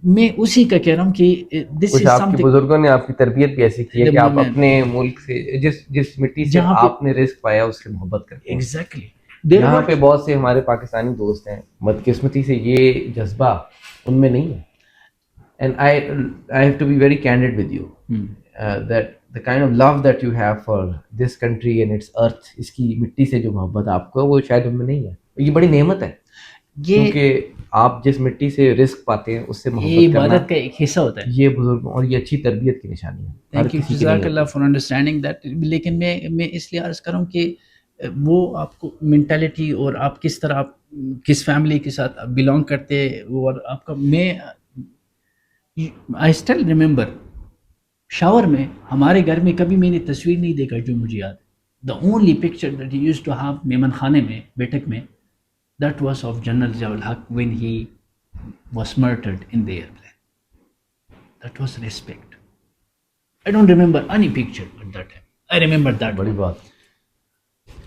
میں اسی کا کہہ رہا ہوں کہ دس از آپ کے بزرگوں نے آپ کی تربیت بھی ایسی کی ہے کہ آپ اپنے ملک سے, جس مٹی سے آپ نے رزق پایا اس سے محبت کرتے ہیں. ایگزیکٹلی. یہاں پہ بہت سے ہمارے پاکستانی دوست ہیں, بدقسمتی سے یہ جذبہ ان میں نہیں ہے. And I have to be very candid with you that the kind of love that you have for this country and its earth, اس کی مٹی سے جو محبت آپ کو ہے وہ شاید ان میں نہیں ہے. یہ بڑی نعمت ہے کیونکہ آپ جس مٹی سے رزق پاتے ہیں اس سے محبت کرنا عبادت کا ایک حصہ ہوتا ہے. یہ بزرگوں اور یہ اچھی تربیت کی نشانی ہے. تھینک یو, جزاک اللہ فار انڈرسٹینڈنگ دیٹ. لیکن میں اس لیے عرض کروں کہ وہ آپ کو مینٹالٹی اور آپ کس طرح, آپ کس فیملی کے ساتھ بلانگ کرتے, اور آپ کا, میں آئی اسٹل ریممبر شاور میں ہمارے گھر میں کبھی میں نے تصویر نہیں دیکھا جو مجھے یاد ہے. The only picture that he used to have میمن خانے میں بیٹھک میں, that was of General Zia ul-Haq when he was murdered in the airplane. That was respect. I don't remember any picture at that time. I remember that. بڑی بات.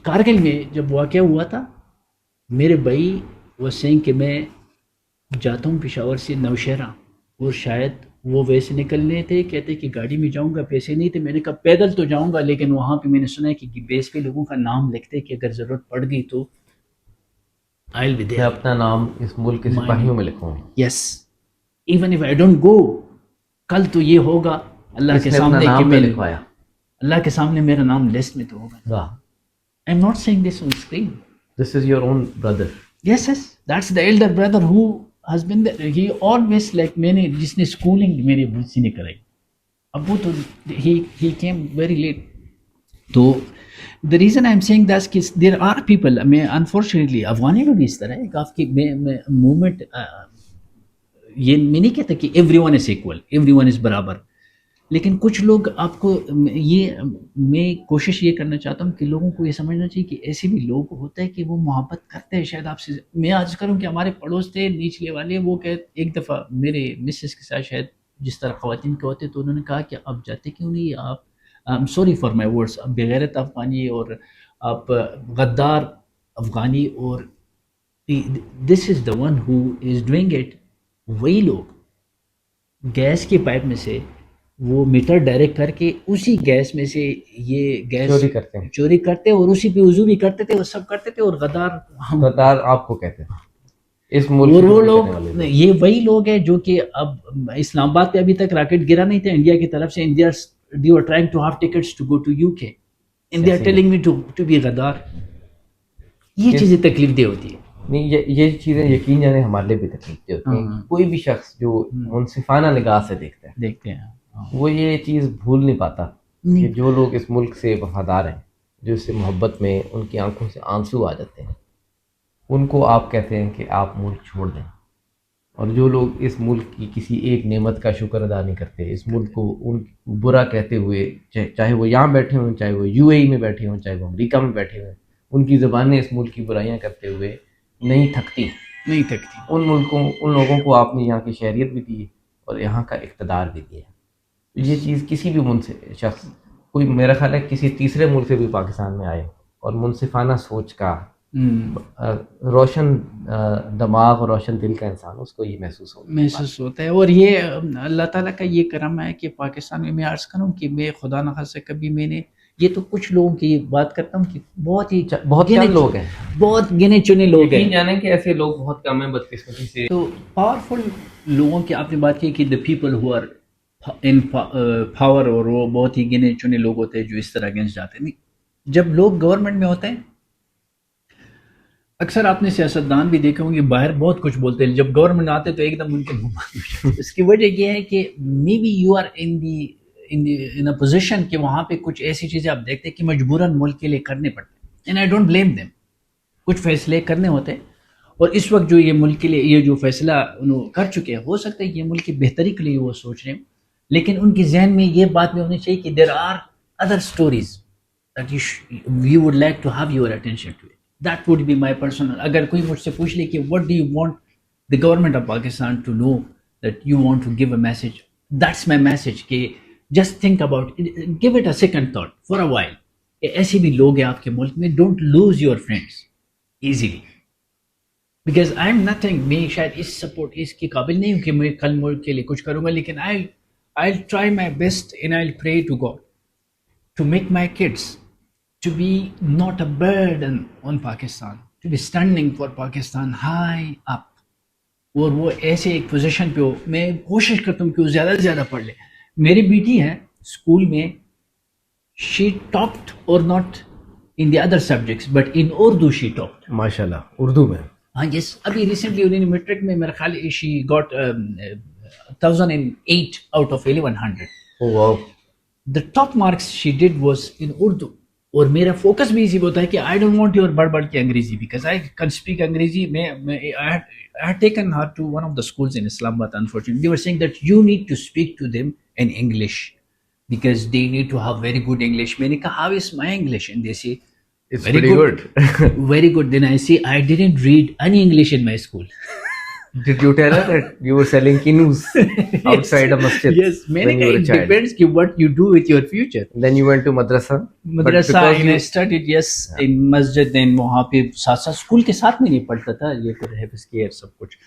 کارگل میں جب واقعہ ہوا تھا, میرے بھائی وہ سینگ کہ میں جاتا ہوں پشاور سے نوشہرہ, اور شاید وہ ویسے نکلنے تھے, کہتے کہ گاڑی میں جاؤں گا, پیسے نہیں تھے. میں نے کہا پیدل تو جاؤں گا, لیکن وہاں پہ میں نے سنا ہے کہ بیس پہ لوگوں کا نام لکھتے کہ اگر ضرورت پڑ گئی تو آئی ول بی دیئر. میں اپنا نام اس ملک کے سپاہیوں میں لکھوں. Yes, even if I don't go, کل تو یہ ہوگا اللہ کے سامنے کہ میں لکھوایا, اللہ کے سامنے میرا نام لسٹ میں تو ہوگا. I'm not saying this on screen. This is your own brother. Yes, that's the elder brother who has been there. He always like میں نے, جس نے schooling میری ابو سے نے کرائی. ابو تو he came very late. تو the reason I'm saying that is there are people, میں unfortunately افغانی میں بھی اس طرح ہے کہ آپ کی موومنٹ, یہ میں نہیں کہتا کہ everyone is equal, everyone is برابر, لیکن کچھ لوگ آپ کو, یہ میں کوشش یہ کرنا چاہتا ہوں کہ لوگوں کو یہ سمجھنا چاہیے کہ ایسے بھی لوگ ہوتے ہیں کہ وہ محبت کرتے ہیں شاید آپ سے. میں آج کروں کہ ہمارے پڑوس تھے نیچلے والے, وہ کہ ایک دفعہ میرے مسز کے ساتھ شاید جس طرح خواتین کے ہوتے, تو انہوں نے کہا کہ آپ جاتے کیوں نہیں, آپ I'm sorry for my words, آپ بغیرت افغانی اور آپ غدار افغانی, اور this is the one who is doing it. وہی لوگ گیس کے پائپ میں سے وہ میٹر ڈائریکٹ کر کے اسی گیس میں سے یہ گیس چوری کرتے اور اسی پہ وضو بھی کرتے تھے اور سب کرتے تھے. اور غدار آپ کو کہتے ہیں اس ملک. اور وہ لوگ, یہ وہی لوگ ہیں جو کہ اب اسلام آباد پہ ابھی تک راکٹ گرا نہیں تھا انڈیا کی طرف سے. India they were trying to have tickets to go to UK and they are telling me to be غدار. یہ چیزیں تکلیف دہ ہوتی ہے. نہیں, یہ چیزیں یقین جانے ہمارے لیے بھی تکلیف دہ ہوتی ہیں. کوئی بھی شخص جو منصفانہ نگاہ سے دیکھتے ہیں وہ یہ چیز بھول نہیں پاتا کہ جو لوگ اس ملک سے وفادار ہیں, جو اس سے محبت میں ان کی آنکھوں سے آنسو آ جاتے ہیں, ان کو آپ کہتے ہیں کہ آپ ملک چھوڑ دیں. اور جو لوگ اس ملک کی کسی ایک نعمت کا شکر ادا نہیں کرتے، اس ملک کو ان برا کہتے ہوئے، چاہے وہ یہاں بیٹھے ہوں، چاہے وہ یو اے ای میں بیٹھے ہوں، چاہے وہ امریکہ میں بیٹھے ہوں، ان کی زبانیں اس ملک کی برائیاں کرتے ہوئے نہیں تھکتی. ان لوگوں کو آپ نے یہاں کی شہریت بھی دی اور یہاں کا اقتدار بھی دیا. یہ چیز کسی بھی شخص، کوئی میرا خیال ہے کسی تیسرے ملک سے بھی پاکستان میں آئے اور منصفانہ سوچ کا روشن دماغ اور روشن دل کا انسان، اس کو یہ محسوس ہوتا ہے. اور یہ اللہ تعالیٰ کا یہ کرم ہے کہ پاکستان میں عرض کروں کہ میں خدا نخواستہ کبھی میں نے، یہ تو کچھ لوگوں کی بات کرتا ہوں کہ بہت کم لوگ ہیں، بہت گنے چنے لوگ ہیں، جانیں کہ ایسے لوگ بہت کم ہیں بدقسمتی سے. تو پاورفل لوگوں کی آپ نے بات کی کہ the people who are in power، اور وہ بہت ہی گنے چنے لوگ ہوتے ہیں جو اس طرح اگینسٹ جاتے ہیں. نہیں، جب لوگ گورنمنٹ میں ہوتے ہیں، اکثر آپ نے سیاستدان بھی دیکھے ہوں گے باہر بہت کچھ بولتے ہیں، جب گورنمنٹ آتے تو ایک دم ان کے منہ. اس کی وجہ یہ ہے کہ maybe you are in a position کہ وہاں پہ کچھ ایسی چیزیں آپ دیکھتے ہیں کہ مجبوراً ملک کے لیے کرنے پڑتے ہیں. And I don't blame them, کچھ فیصلے کرنے ہوتے ہیں، اور اس وقت جو یہ ملک کے لیے یہ جو فیصلہ انہوں کر چکے ہیں، ہو سکتا ہے یہ ملک کی بہتری کے لیے وہ سوچ رہے ہیں، لیکن ان کے ذہن میں یہ بات بھی ہونی چاہیے کہ there are other stories that you would like to have your attention to it. That would be my personal. اگر کوئی مجھ سے پوچھ لے کہ what do you want the government of Pakistan to know that you want to give a message, that's my message کہ just think about it, give it a second thought for a while. کہ ایسے بھی لوگ ہیں آپ کے ملک میں، don't lose your friends easily because I am nothing. میں شاید اس سپورٹ اس کی قابل نہیں ہوں کہ میں کل ملک کے لیے کچھ کروں گا، لیکن I'll try my best and I'll pray to God to make my kids to be not a burden on Pakistan, to be standing for Pakistan high up. اور وہ ایسے ایک پوزیشن پہ ہو. میں کوشش کرتا ہوں کہ وہ زیادہ سے زیادہ پڑھ لے. میری بیٹی ہے اسکول میں، she topped or not in the other subjects but in Urdu she topped. ماشاءاللہ اردو میں. ہاں یس، ابھی ریسنٹلی انہوں نے میٹرک میں میرا خیال she got 1008 out of 1100. Oh wow. The top marks she did was in Urdu. اور میرا فوکس بھی اسی پہ ہوتا ہے کہ آئی ڈونٹ وانٹ یور بڑھ کے انگریزی، بیکاز آئی کین اسپیک انگریزی. I had taken her to one of the schools in Islamabad. Unfortunately, they were saying that you need to speak to them in English because they need to have very good English. میں نے کہا how is my English? And they say it's very good. Very good. Then I say I didn't read any English in my school. Did you tell her that you were selling kinus outside a masjid? Yes, when you were a child. It depends on what you do with your future. Then you went to madrasa. And I studied, yes, in masjid. Then وہاں پہ ساتھ school کے ساتھ میں نہیں پڑھتا تھا، یہ پھر حفظ کیئر سب کچھ.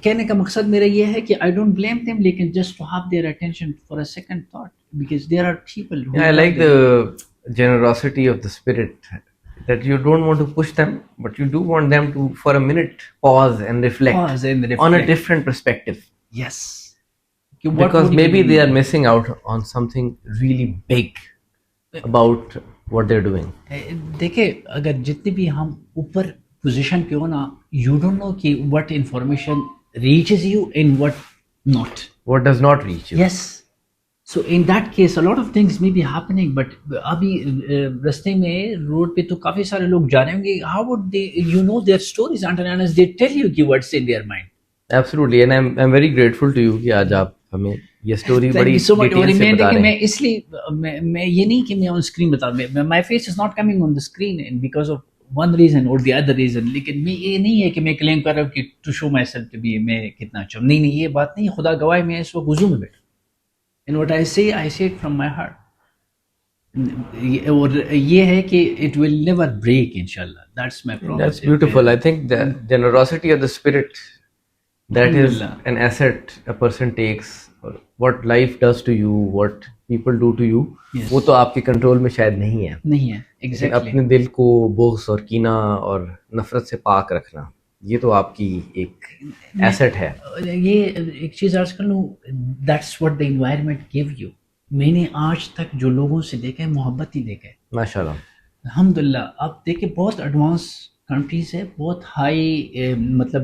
کہنے کا مقصد میرا یہ ہے کہ I don't blame them, لیکن just to have their attention for a second thought, because there are people who... I like the generosity of the spirit, that you don't want to push them, but you do want them to for a minute pause and reflect on a different perspective. Yes. Because maybe they are missing out on something really big about what they're doing. دیکھیں، اگر جتنے بھی ہم اوپر position پہ ہو نا، you don't know کہ what information reaches you and what not. What does not reach you. Yes. So in that case, a lot of things may be happening, but ابھی رستے میں روڈ پہ تو کافی سارے لوگ جا رہے ہوں گے. How would they, you know their stories until they tell you کہ what's in their mind. Absolutely, and I'm very grateful to you کہ آج آپ ہمیں یہ اسٹوری بڑی ڈیٹیل سے بتا رہے ہیں. میں اس لیے میں یہ نہیں کہ میں آن اسکرین بتا رہا ہوں، my face is not coming on the screen and because of one reason or the other reason. لیکن میں یہ نہیں ہے کہ میں کلیم کر رہا ہوں کہ to show myself to be میں کتنا اچھا ہوں. نہیں، یہ بات نہیں. خدا گواہ میں اس وقت وضو میں بیٹھا، and what I say it from my heart. اور یہ ہے کہ it will never break inshallah. That's my promise. That's beautiful. I think the generosity of the spirit, that is an asset a person takes. What life does to you, what people do to you, وہ تو آپ کے control میں شاید نہیں ہے. Exactly. اپنے دل کو بغض اور کینہ اور نفرت سے پاک رکھنا، یہ تو آپ کی ایک ایسٹ ہے. یہ ایک چیز عرض کر لوں، that's what the environment give you. میں نے آج تک جو لوگوں سے دیکھا ہے محبت ہی دیکھا ہے. ماشاء اللہ، الحمدللہ. آپ دیکھیں بہت ایڈوانس کنٹریز ہے، بہت ہائی مطلب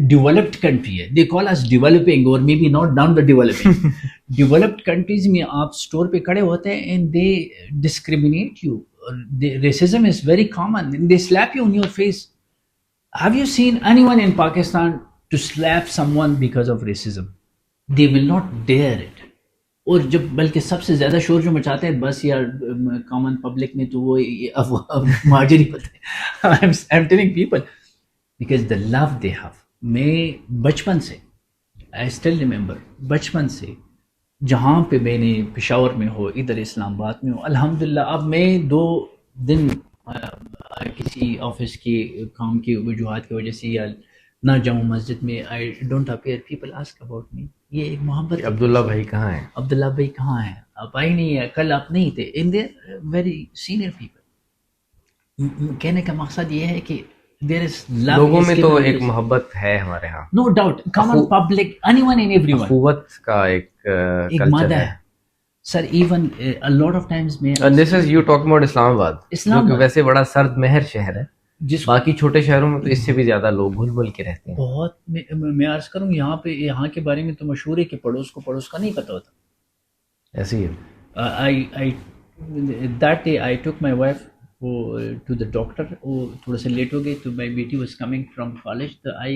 ڈیولپڈ کنٹری ہے. دے کال اس ڈیولپنگ اور maybe not down the developing. Developed countries میں آپ اسٹور پہ کھڑے ہوتے ہیں and they discriminate you. Racism is very common. They slap you on your face. Have you seen anyone in Pakistan to slap someone because of racism. They will not dare it. اور جب بلکہ سب سے زیادہ شور جو مچاتے ہیں بس یا کامن پبلک میں تو وہ مہاجر ہی پتہ ہے. I'm telling people because the love they have. میں بچپن سے I still remember بچپن سے جہاں پہ میں نے پشاور میں ہو ادھر اسلام آباد میں ہو الحمدللہ. اب میں 2 دن کسی آفس کی کام کی وجوہات کی وجہ سے یا نہ جاؤں مسجد میں I don't appear people ask about me. یہ ایک محبت. عبداللہ بھائی کہاں ہیں؟ عبداللہ بھائی کہاں ہیں؟ آپ آئی نہیں ہے، کل آپ نہیں تھے. ان دیر ویری سینئر پیپل. کہنے کا مقصد یہ ہے کہ دیر از لو. لوگوں میں تو ایک محبت ہے ہمارے ہاں، no doubt. Common public anyone and everyone. اخوت کا ایک مدہ ہے sir. Even a lot of times میں And this is you talking about اسلام آباد، اسلام جو کہ ویسے بڑا سرد مہر شہر ہے. جس باقی چھوٹے شہروں میں تو اس سے بھی زیادہ لوگ گھل مل کے رہتے ہیں. بہت میں عرض کروں یہاں پہ یہاں کے بارے میں تو مشہور ہے کہ پڑوس کو پڑوس کا نہیں پتہ ہوتا. ایسے ہی ہے. That day I took my wife to the doctor. وہ تھوڑا سا لیٹ ہو گئی تو my بیٹی was coming from college. تو I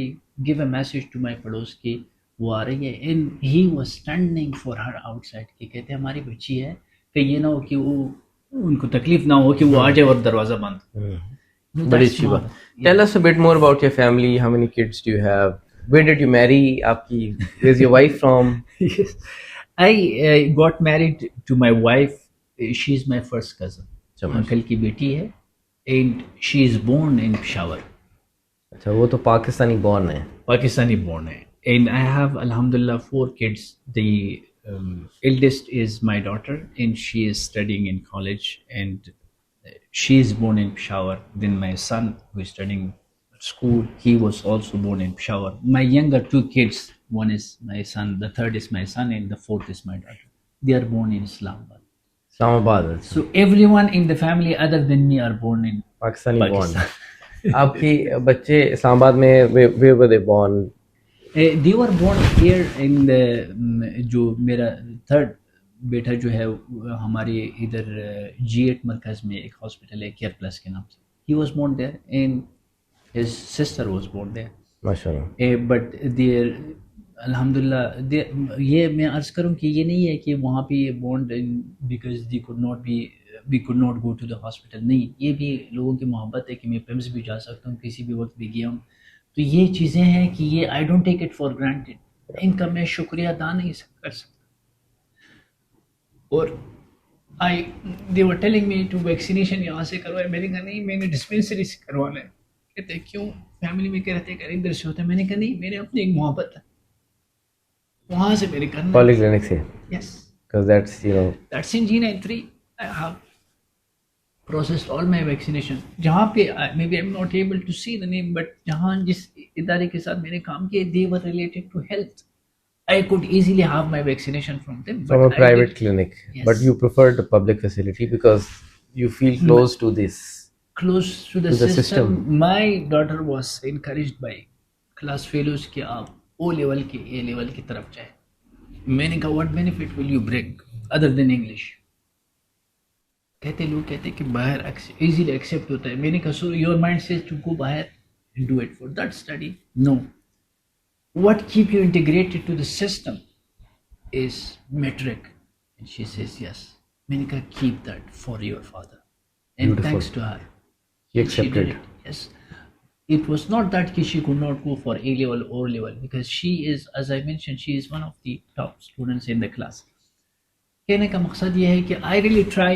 give a message to my پڑوس کی وہ آ رہی ہے. and he was standing for her outside کہ کہتے ہیں ہماری بچی ہے کہ یہ نہ ہو کہ وہ ان کو تکلیف نہ ہو کہ وہ آ جائے اور دروازہ بند. بڑی اچھی بات. Tell us a bit more about your family. How many kids do you have? Where did you marry? Where's your wife from? Yes. I got married to my wife. She is my first cousin. Uncle کی بیٹی ہے and she is born in Peshawar. اچھا وہ تو Pakistani born ہے. Pakistani born ہے. And I have alhamdulillah 4 kids. The eldest is my daughter and she is studying in college and she is born in Peshawar. Then my son who is studying school, he was also born in Peshawar. My younger 2 kids, one is my son, the third is my son and the 4th is my daughter. They are born in Islamabad. Islamabad. So everyone in the family other than me are born in Pakistani born. Pakistan. آپ کی بچے اسلام آباد میں where were they born? They were born here in the جو میرا third بیٹا جو ہے ہمارے ادھر G8 مرکز میں ایک ہاسپٹل ہے کیئر پلس کے نام سے. He was born there and his sister was born there. ماشاءاللہ. But الحمدللہ یہ میں عرض کروں کہ یہ نہیں ہے کہ وہاں پہ یہ bond because we could not go to the hospital. نہیں، یہ بھی لوگوں کی محبت ہے کہ میں پیمس بھی جا سکتا ہوں، کسی بھی وقت بھی گیا ہوں. تو یہ چیزیں ہیں کہ یہ I don't take it for granted. ان کا میں شکریہ ادا نہیں کر سکتا. اور they were telling me to vaccination یہاں سے کروائے. میں نے کہا نہیں، میں نے ڈسپینسری سے کروانا ہے. کہتے ہیں کیوں؟ فیملی میں کہتے ہیں کہ ادھر سے ہوتا ہے. میں نے کہا نہیں، میرے اپنی ایک محبت ہے وہاں سے میرے کرنا. پالی کلینک سے. Yes. Because that's in G93. I have processed all my vaccination. جہاں پہ maybe I'm not able to see the name, but جہاں جس ادارے کے ساتھ میں نے کام کیا they were related to health. I could easily have my vaccination from them. from a private clinic. Yes. But you preferred the public facility because you feel close to this. Close to the system. My daughter was encouraged by class fellows کہ آپ O level کے A level کی طرف جائیں. میں نے کہا what benefit will you bring other than English? لوگ کہتے کہ باہر ایزیلی ایکسیپٹ ہوتا ہے. میں نے کہا so your mind says to go باہر and do it for that study. No. What keep you integrated to the system is metric. And she says yes. میں نے کہا keep that for your father. And Beautiful. thanks to her. She accepted. She did it. Yes. It was not that she could not go for A level or O level because she is, as I mentioned, she is one of the top students in the class. کہنے کا مقصد یہ ہے کہ I really try.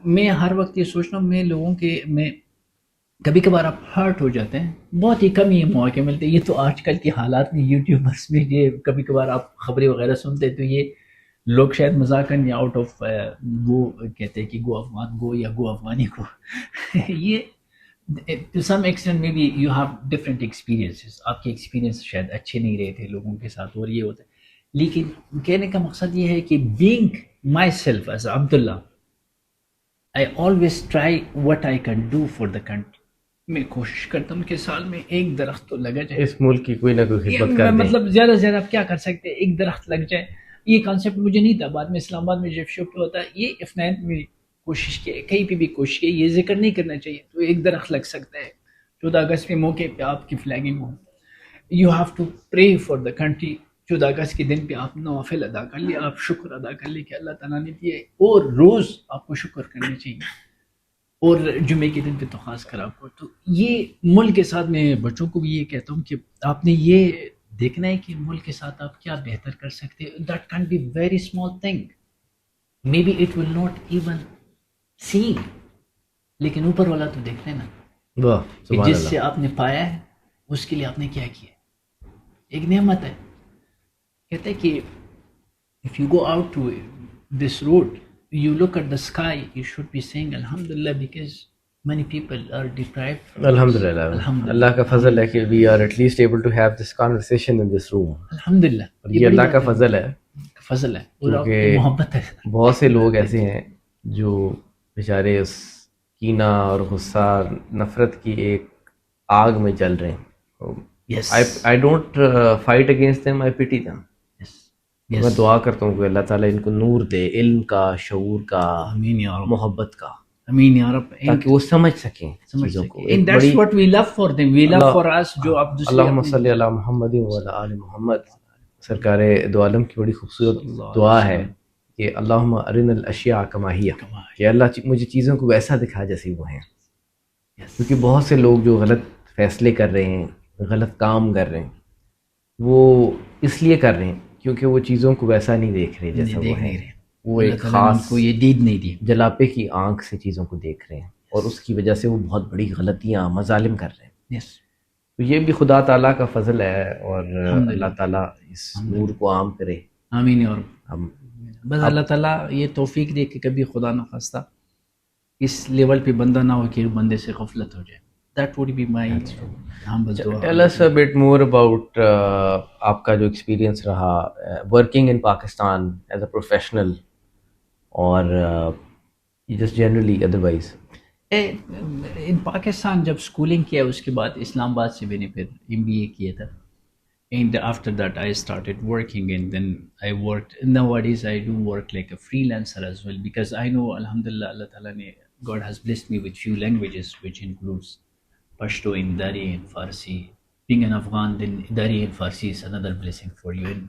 میں ہر وقت یہ سوچنا ہوں میں لوگوں کے میں کبھی کبھار آپ ہرٹ ہو جاتے ہیں، بہت ہی کم یہ موقع ملتے ہیں. یہ تو آج کل کے حالات میں یوٹیوبرس میں یہ کبھی کبھار آپ خبریں وغیرہ سنتے ہیں تو یہ لوگ شاید مذاقاً یا آؤٹ آف وہ کہتے ہیں کہ گو افغان گو یا گو افغانی کو. یہ to some extent maybe you have different experiences. آپ کے ایکسپیرینس شاید اچھے نہیں رہے تھے لوگوں کے ساتھ اور یہ ہوتا ہے. لیکن کہنے کا مقصد یہ ہے کہ being myself as Abdullah, I always try what I can do for the country. میں کوشش کرتا ہوں کہ سال میں ایک درخت تو لگا جائے. اس ملک کی کوئی نہ کوئی خدمت کر دیں. مطلب زیادہ سے زیادہ آپ کیا کر سکتے ہیں، ایک درخت لگ جائے. یہ کانسیپٹ مجھے نہیں تھا، بعد میں اسلام آباد میں جب شفٹ ہوتا ہے یہ F9 میں کوشش کی، کہیں پہ بھی کوشش کی. یہ ذکر نہیں کرنا چاہیے تو ایک درخت لگ سکتا ہے. 14 اگست کے موقع پہ آپ کی فلیگنگ ہو. You have to pray for the country. 14 اگست کے دن پہ آپ نوافل ادا کر لیں, آپ شکر ادا کر لیں کہ اللہ تعالیٰ نے دیے, اور روز آپ کو شکر کرنا چاہیے, اور جمعے کے دن پہ تو خاص کر آپ کو. تو یہ ملک کے ساتھ میں بچوں کو بھی یہ کہتا ہوں کہ آپ نے یہ دیکھنا ہے کہ ملک کے ساتھ آپ کیا بہتر کر سکتے. That can be very small thing, maybe it will not even seen, لیکن اوپر والا تو دیکھتے ہیں نا واہ کہ سبحان جس اللہ. سے آپ نے پایا ہے اس کے لیے آپ نے کیا کیا. ایک نعمت ہے. کہتے ہیں کہ if you go out to this road, you look at the sky, you should be saying Alhamdulillah, because many people are deprived from الحمدللہ Alhamdulillah. اللہ کا فضل ہے کہ we are at least able to have this conversation in this room. الحمدللہ اور یہ اللہ کا فضل ہے, فضل ہے اور آپ کی کیونکہ محبت ہے. بہت سے لوگ ایسے ہیں جو بیچارے اس کینہ اور غصہ نفرت کی ایک آگ میں جل رہے ہیں. Yes. I don't fight against them, I pity them. Yes. میں دعا کرتا ہوں کہ اللہ تعالیٰ ان کو نور دے, علم کا, شعور کا, آمین یا رب, محبت کا, آمین یا رب, تاکہ وہ سمجھ سکیں چیزوں کو. and that's what we love for them, we love for us. جو آپ اللہم صلی علی محمد وعلی آل محمد. سرکار دو عالم کی بڑی خوبصورت دعا ہے کہ اللہم ارنا الاشیاء کما ہی, کہ اللہ مجھے چیزوں کو ویسا دکھا جیسے وہ ہیں. کیونکہ بہت سے لوگ جو غلط فیصلے کر رہے ہیں, غلط کام کر رہے ہیں, وہ اس لیے کر رہے ہیں کیونکہ وہ چیزوں کو ویسا نہیں دیکھ رہے جیسا وہ ہیں. وہ ایک خاص کو یہ دید نہیں دی, جلاپے کی آنکھ سے چیزوں کو دیکھ رہے ہیں, اور اس کی وجہ سے وہ بہت بڑی غلطیاں, مظالم کر رہے ہیں. yes. تو یہ بھی خدا تعالیٰ کا فضل ہے, اور اللہ تعالیٰ اس نور کو عام کرے. آمین یا رب. ہم بس اللہ تعالیٰ یہ توفیق دے کہ کبھی خدا نہ خواستہ اس لیول پہ بندہ نہ ہو کہ بندے سے غفلت ہو جائے. That would be my Tell us a bit more about آپ کا جو ایکسپیرینس رہا working in Pakistan as a professional, اور جسٹ جنرلی ادروائز. ان پاکستان جب اسکولنگ کیا اس کے بعد اسلام آباد سے میں نے پھر MBA کیا تھا, and after that I started working, and then I worked, nowadays I do work like a freelancer as well, because I know alhamdulillah Allah Ta'ala ne, God has blessed me with few languages which includes Pashto and Dari and Farsi. Being an Afghan, then Dari and Farsi is another blessing for you, and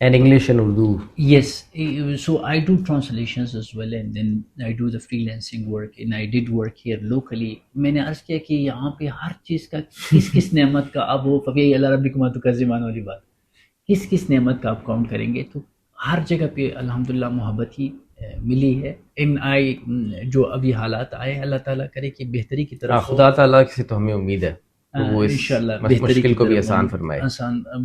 And English and Urdu. Yes, so I do translations as well, and then I do the freelancing work, and I did work here locally. میں نے عرض کیا کہ یہاں پہ ہر چیز کا کس نعمت کا اب وہ فبی اللہ ربکما تکذبان والی بات, کس نعمت کا آپ کاؤنٹ کریں گے. تو ہر جگہ پہ الحمدللہ محبت ہی ملی ہے. جو ابھی حالات آئے, اللہ تعالیٰ کرے کہ بہتری کی طرف, خدا تعالیٰ سے تو ہمیں امید ہے وہ اس مشکل کو بھی آسان فرمائے.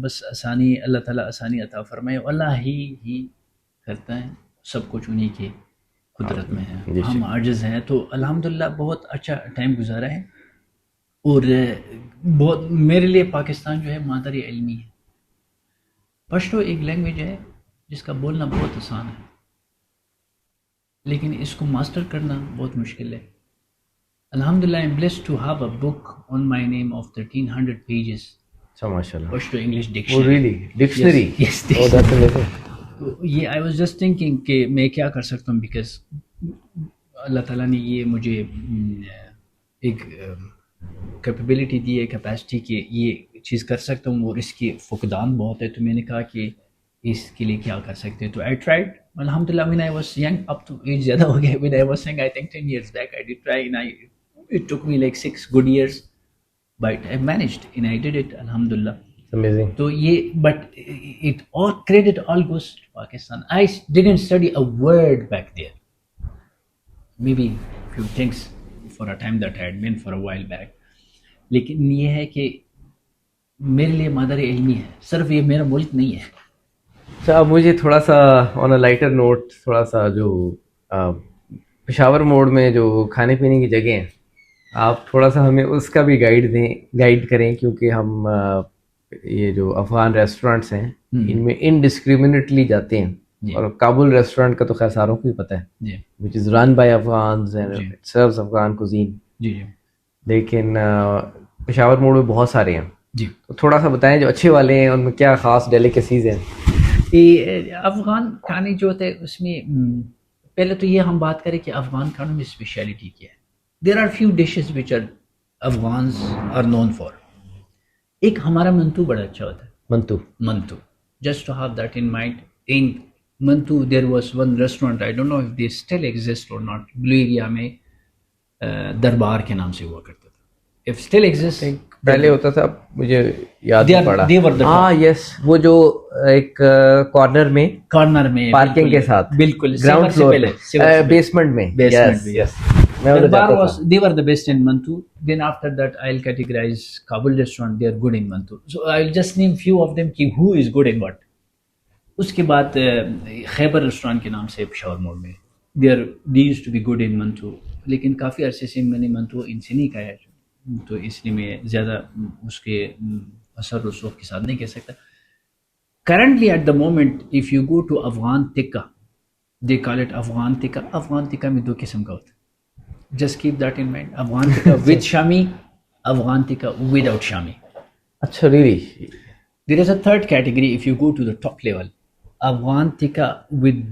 بس آسانی, اللہ تعالیٰ آسانی عطا فرمائے. اللہ ہی کرتا ہے, سب کچھ انہی کی قدرت میں ہے, ہم عاجز ہیں. تو الحمدللہ بہت اچھا ٹائم گزارا ہے, اور بہت میرے لیے پاکستان جو ہے مادری علمی ہے. پشتو ایک لینگویج ہے جس کا بولنا بہت آسان ہے, لیکن اس کو ماسٹر کرنا بہت مشکل ہے. الحمدللہ I am blessed to have a book on my name of 1300 pages. اچھا ماشاء اللہ. Pashto English Oh dictionary. really? Dictionary? Yes, Oh that's amazing. یہ I was just thinking کہ میں کیا کر سکتا ہوں, because اللہ تعالیٰ نے یہ مجھے ایک کیپیبلٹی دی ہے, کیپیسٹی کہ یہ چیز کر سکتا ہوں, اور اس کی فقدان بہت ہے. تو میں نے کہا کہ اس کے لیے کیا کر سکتے. تو I tried. الحمدللہ when I was young, up to age زیادہ ہو گیا, when I was young, I think 10 years back I did try, and it took me like 6 good years, but I managed and I did it, alhamdulillah. It's amazing. تو یہ, but it all credit all goes to Pakistan. I didn't study a word back there, maybe few things for a time that I had been for a while back, لیکن یہ ہے کہ میرے لیے مادر علمی ہے, صرف یہ میرا ملک نہیں ہے. اچھا, اب مجھے تھوڑا سا آن اے لائٹر نوٹ, تھوڑا سا جو پشاور موڑ میں جو کھانے پینے کی جگہ ہیں, آپ تھوڑا سا ہمیں اس کا بھی گائیڈ کریں, کیونکہ ہم یہ جو افغان ریسٹورینٹس ہیں ان میں انڈسکریمنیٹلی جاتے ہیں, اور کابل ریسٹورینٹ کا تو خیر ساروں کو ہی پتہ ہے, which is run by Afghans and it serves Afghan cuisine. لیکن پشاور موڑ میں بہت سارے ہیں, تو تھوڑا سا بتائیں جو اچھے والے ہیں ان میں کیا خاص ڈیلیکیسیز ہیں. افغان کھانے جو ہوتے ہیں اس میں پہلے تو یہ ہم بات کریں کہ افغان کھانوں میں اسپیشلٹی کیا ہے. There are few dishes which are Afghans are known for. ایک ہمارا منتو بڑا اچھا ہوتا ہے, mantu. Just to have that in mind. In mantu there was one restaurant, I don't know if they still exist or not, Blue Area میں دربار کے نام سے ہوا کرتا تھا. اف اسٹل ایگزسٹ, پہلے ہوتا تھا, مجھے یاد They نہیں are- پڑا. they were the ہاں یس, وہ جو ایک کارنر میں کارنر میں پارکنگ کے ساتھ, بالکل گراؤنڈ فلور پہ, بیسمنٹ میں. Basement میں, یس, میں ادھر Darbar جاتا was, تھا. they were the best in Mantu. Then after that, I'll categorize Kabul restaurant. They are good in Mantu. So I'll just name few of them. کہ who is good in what. اس کے بعد خیبر restaurant کے نام سے پشاور موڑ میں, they used to be good in Mantu. لیکن کافی عرصے سے میں نے منتو ان سے نہیں کھایا, تو اس لیے میں زیادہ اس کے اثر رسوخ کے ساتھ نہیں کہہ سکتا. Currently at the moment, if you go to Afghan Tikka, they call it Afghan Tikka. Afghan Tikka میں دو قسم کا ہوتا ہے. Just keep that in mind. Afghan Tikka with Shami, Afghan Tikka without Shami. اچھا, rally. There is a third category if you go to the top level. Afghan Tikka with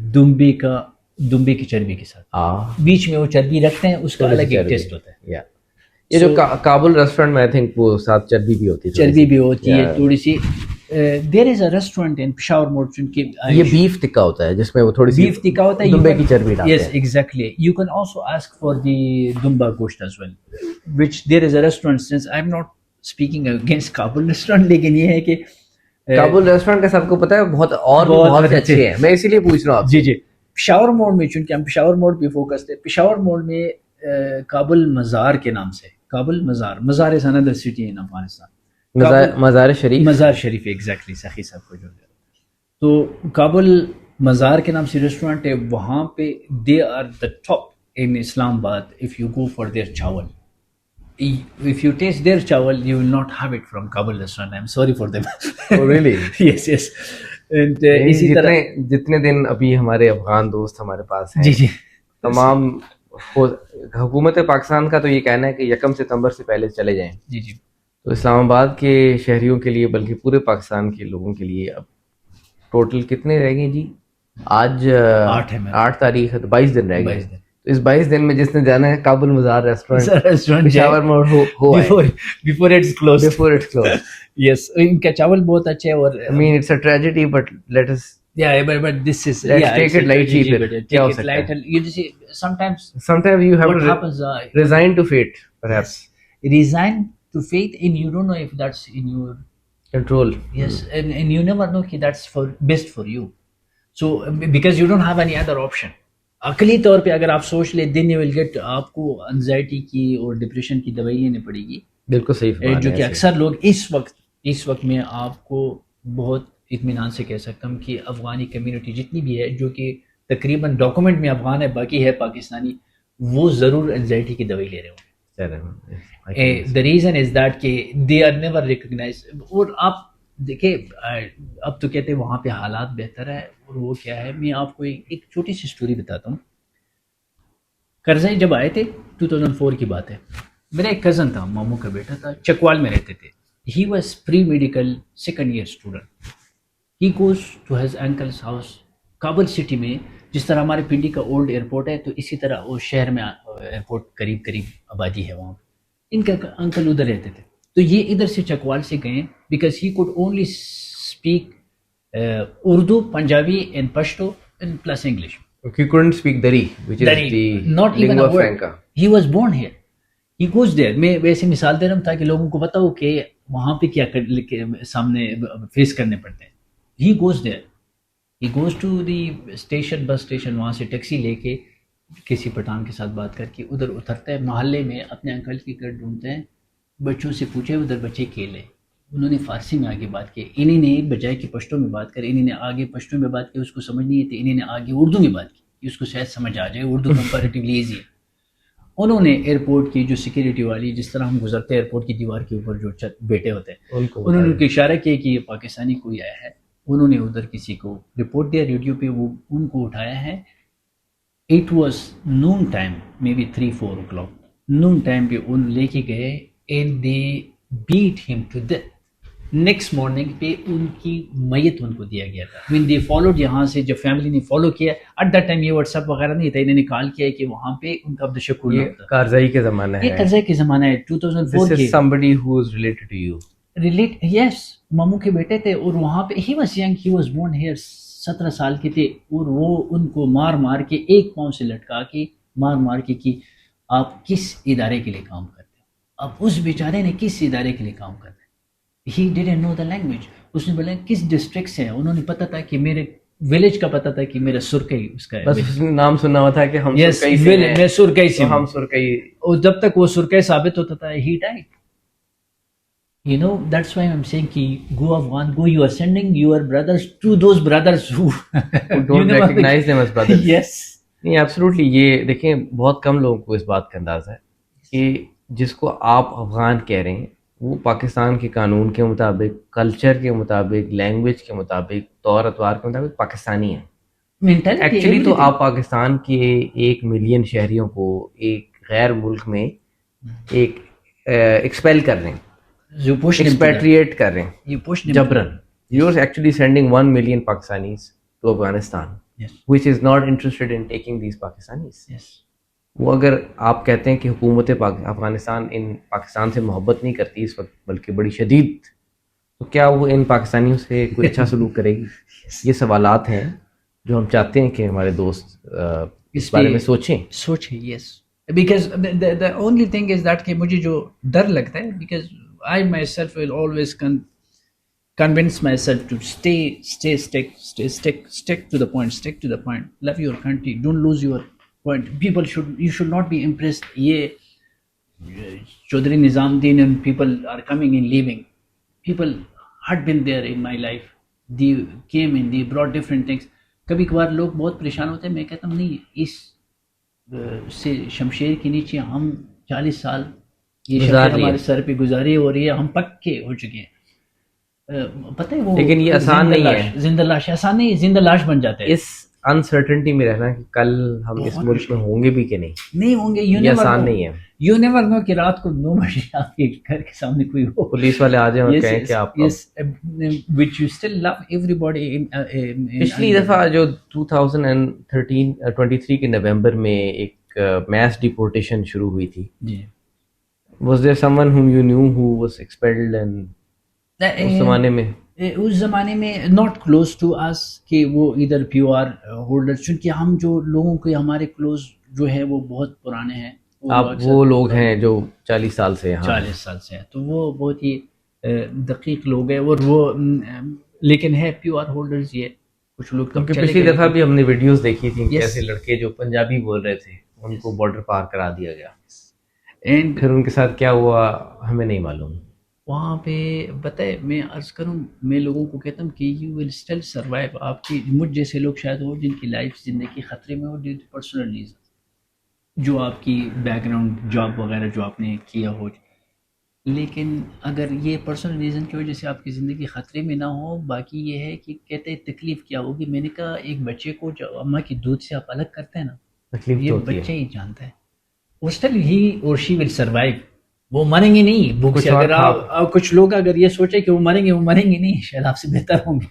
دمبے کی چربی کے ساتھ. بیچ میں وہ چربی رکھتے ہیں, اس کا الگ ایک ٹیسٹ ہوتا ہے. یہ جو کابل ریسٹورینٹ میں آئی تھنک وہ ساتھ چربی بھی ہوتی ہے, چربی بھی ہوتی ہے تھوڑی سی. There is a restaurant in Peshawar Mode. یہ بیف ٹکا ہوتا ہے جس میں وہ تھوڑی سی بیف ٹکا ہوتا ہے, دمبے کی چربی ڈالتے ہیں. Yes, exactly. You can also ask for the Dumba gosht as well, which there is a restaurant. Since I'm not speaking against Kabul restaurant, لیکن یہ ہے کہ کابل ریسٹورینٹ کا سب کو پتا ہے بہت اچھے ہیں. میں اسی لیے پوچھ رہا ہوں. جی جی, پشاور موڑ میں, چونکہ ہم پشاور موڑ پہ فوکس تھے, پشاور موڑ میں کابل مزار کے نام سے, کابل مزار is another city in Afghanistan. مزار شریف, ایگزیکٹلی, سخی صاحب کو جو ہے. تو کابل مزار کے نام سے ریسٹورینٹ ہے, وہاں پہ they are the top in Islamabad. If you go for their chawal, if you taste their chawal, you will not have it from Kabul restaurant. I'm sorry for them. Oh really? Yes. And اسی طرح جتنے دن ابھی ہمارے افغان دوست ہمارے پاس ہیں, جی جی, تمام حکومت پاکستان کا تو یہ کہنا ہے کہ 1 ستمبر سے پہلے چلے جائیں. جی جی, تو اسلام آباد کے شہریوں کے لیے, بلکہ پورے پاکستان کے لوگوں کے لیے اب ٹوٹل کتنے رہ گئے جی؟ آج 8 تاریخ ہے, تو 22 دن رہ گئے. تو اس 22 دن میں جس نے جانا ہے کابل مزار ریسٹورینٹ پشاور موڑ ہو before it's closed. Yes, ان کا چاول بہت اچھا ہے. اور I mean it's a tragedy, but let us but this is, let's take it lightly. کیا ہو سکتا ہے? You see, sometimes you have what to happens, resign to fate, perhaps. resign to fate, and you don't know if that's in your Control. Yes, and you never know کہ that's for best for you. So because you don't have any other option. عقلی طور پہ اگر آپ سوچ لیں, دن will get, آپ کو انزائٹی کی اور ڈپریشن کی دوائی لینی پڑے گی. بالکل صحیح, جو کہ اکثر لوگ اس وقت میں آپ کو بہت اطمینان سے کہہ سکتا ہوں کہ افغانی کمیونٹی جتنی بھی ہے, جو کہ تقریباً ڈاکومنٹ میں افغان ہے, باقی ہے پاکستانی, وہ ضرور انزائٹی کی دوائی لے رہے ہوں. دا ریزن از دیٹ کہ دے آر نیور ریکگنائز. اور آپ دیکھیں, اب تو کہتے ہیں وہاں پہ حالات بہتر ہے, اور وہ کیا ہے, میں آپ کو ایک چھوٹی سی سٹوری بتاتا ہوں. کرزئی جب آئے تھے 2004 کی بات ہے, میرا ایک کزن تھا, ماموں کا بیٹا تھا, چکوال میں رہتے تھے. He was pre medical 2nd year student. He goes to his uncle's house Kabul city میں. جس طرح ہمارے پنڈی کا اولڈ ایئرپورٹ ہے, تو اسی طرح وہ شہر میں ایئرپورٹ قریب آبادی ہے وہاں. ان کا انکل ادھر رہتے تھے, تو یہ ادھر سے چکوال سے گئے, because he could only speak Urdu, Punjabi and Pashto and plus English. He couldn't speak Dari, which is the not even lingua a word. franca. He was born here. He goes there. میں ویسے مثال دے رہا ہوں تاکہ لوگوں کو بتاؤ کہ وہاں پہ کیا سامنے فیس کرنے پڑتے ہیں. He goes there. He goes to the station, bus station, وہاں سے ٹیکسی لے کے کسی پٹھان کے ساتھ بات کر کے ادھر اترتا ہے. محلے میں اپنے انکل کی گھر ڈھونڈتے ہیں, بچوں سے پوچھے ادھر بچے کھیلے. انہوں نے فارسی میں آگے بات کی, انہیں نے بجائے کہ پشتو میں بات کرے, انہیں نے آگے پشتو میں بات کی, اس کو سمجھ نہیں آتی, انہیں نے آگے اردو میں بات کی, اس کو شاید سمجھ آ جائے, اردو کمپیریٹیولی ایزی ہے. انہوں نے ایئرپورٹ کی جو سیکورٹی والی, جس طرح ہم گزرتے ہیں ایئرپورٹ کی دیوار کے اوپر جو بیٹے ہوتے ہیں, انہوں نے اشارہ کیا کہ یہ پاکستانی کوئی آیا ہے. انہوں نے ادھر کسی کو رپورٹ دیا ریڈیو پہ, وہ ان کو اٹھایا ہے. It was noon time, maybe 3-4 o'clock noon time پہ ان لے کے گئے, اینڈ دے بیٹ ہم ٹو ڈیتھ. نیکسٹ مارننگ پہ ان کی میت ان کو دیا گیا تھا. when they followed یہاں سے جب فیملی نے فالو کیا ایٹ دیٹ ٹائم یہ واٹس ایپ وغیرہ نہیں تھا, انہوں نے کال کیا کہ وہاں پہ ان کا عبدالشکور یہ نام تھا. کارزائی کے زمانہ ہے. یہ قرضے کے زمانہ ہے 2004 This کے. is somebody who is related to you. Relate yes ماموں کے بیٹے تھے, اور وہاں پہ he was young, he was born here, 17 سال کے تھے, اور وہ ان کو مار مار کے ایک پاؤں سے لٹکا کے مار مار کے کہ آپ کس ادارے کے لیے کام کرتے ہیں. اب اس بیچارے نے کس ادارے کے لیے کام کرتے ہیں, he didn't know the language. اس نے بولا کس ڈسٹرکٹ سے ہے, انہوں نے پتا تھا کہ میرے ولیج کا پتا تھا کہ میرا سرکئی اس کا ہے. بس اس نے نام سنا ہوا تھا کہ ہم یس سرکئی سے ہیں. میں سرکئی سے تو ہوں, ہم سرکئی. اور جب تک وہ سرکئی ثابت ہوتا تھا ہی died. You know, that's why I'm saying ki go Afghan, go, you are sending your brothers to those brothers who don't recognize them as brothers. Yes. نہیں ایبسولوٹلی. یہ دیکھیں بہت کم لوگوں کو اس بات کا اندازہ ہے کہ جس کو آپ افغان کہہ رہے ہیں وہ پاکستان کے قانون کے مطابق, کلچر کے مطابق, لینگویج کے مطابق, طور اطوار کے مطابق پاکستانی ہیں. ایکچولی تو آپ پاکستان کے 1 ملین شہریوں کو ایک غیر ملک میں ایک ایکسپیل کر رہے ہیں, ایکسپیٹریٹ کر رہے ہیں Jibran. You are actually sending 1 million Pakistanis to Afghanistan which is not interested in taking these Pakistanis. Yes. وہ اگر آپ کہتے ہیں کہ حکومت افغانستان ان پاکستان سے محبت نہیں کرتی اس وقت بلکہ بڑی شدید, تو کیا وہ ان پاکستانیوں سے کوئی اچھا سلوک کرے گی؟ یہ سوالات ہیں جو ہم چاہتے ہیں کہ ہمارے دوست اس بارے میں سوچیں. yes, because the only thing is that کہ مجھے جو ڈر لگتا ہے, because I myself will always convince myself to stick to the point, love your country, don't lose your point. You should not be impressed. یہ Chaudhry Nizamdeen and people are coming and leaving. People had been there in my life, they came in, they brought different things. کبھی کبھار لوگ بہت پریشان ہوتے ہیں, میں کہتا ہوں نہیں, اس سے شمشیر کے نیچے ہم 40 سال یہ شمشیر ہمارے سر پہ گزاری ہو رہی ہے, ہم پکے ہو چکے ہیں. پتہ ہے وہ, لیکن یہ آسان نہیں ہے. زندہ لاش آسان نہیں, زندہ لاش بن جاتے ہیں. اس انسرٹنٹی میں رہنا کہ کل ہم اس ملک میں ہوں گے بھی کہ نہیں ہوں گے, یہ آسان نہیں ہے. یو نیور نو کہ رات کو 9 بجے آپ کے گھر کے سامنے کوئی ہو, پولیس والے آ جائیں اور کہیں کہ آپ which you still love everybody in. پچھلی دفعہ جو 2023 کے نومبر میں ایک میس ڈیپورٹیشن شروع ہوئی تھی, was there someone whom you knew who was expelled and اس زمانے میں not close to us کہ وہ ادھر PR ہولڈر, چونکہ ہم جو لوگوں کے ہمارے کلوز جو ہے وہ بہت پرانے ہیں. آپ وہ لوگ ہیں جو 40 سال سے ہیں, 40 سال سے ہیں, تو وہ بہت ہی دقیق لوگ ہیں. اور وہ لیکن ہے PR ہولڈرز یہ کچھ لوگ. پچھلی دفعہ بھی ہم نے ویڈیوز دیکھی تھی کیسے لڑکے جو پنجابی بول رہے تھے ان کو بارڈر پار کرا دیا گیا, اینڈ پھر ان کے ساتھ کیا ہوا ہمیں نہیں معلوم. وہاں پہ بتائے, میں عرض کروں, میں لوگوں کو کہتا ہوں کہ یو ول اسٹل سروائیو. آپ کی مجھ جیسے لوگ شاید ہو جن کی لائف زندگی خطرے میں ہو ڈیو ٹو پرسنل ریزن, جو آپ کی بیک گراؤنڈ جاب وغیرہ جو آپ نے کیا ہو, لیکن اگر یہ پرسنل ریزن کی وجہ سے آپ کی زندگی خطرے میں نہ ہو, باقی یہ ہے کہ کہتے تکلیف کیا ہوگی. میں نے کہا ایک بچے کو جو اماں کی دودھ سے آپ الگ کرتے ہیں نا, یہ بچہ ہی جانتا ہے, اسٹل ہی اور شی ول سروائیو. وہ مریں گے نہیں بھوک سے. اگر آپ کچھ لوگ اگر یہ سوچے کہ وہ مریں گے نہیں, شاید آپ سے بہتر ہوں گے,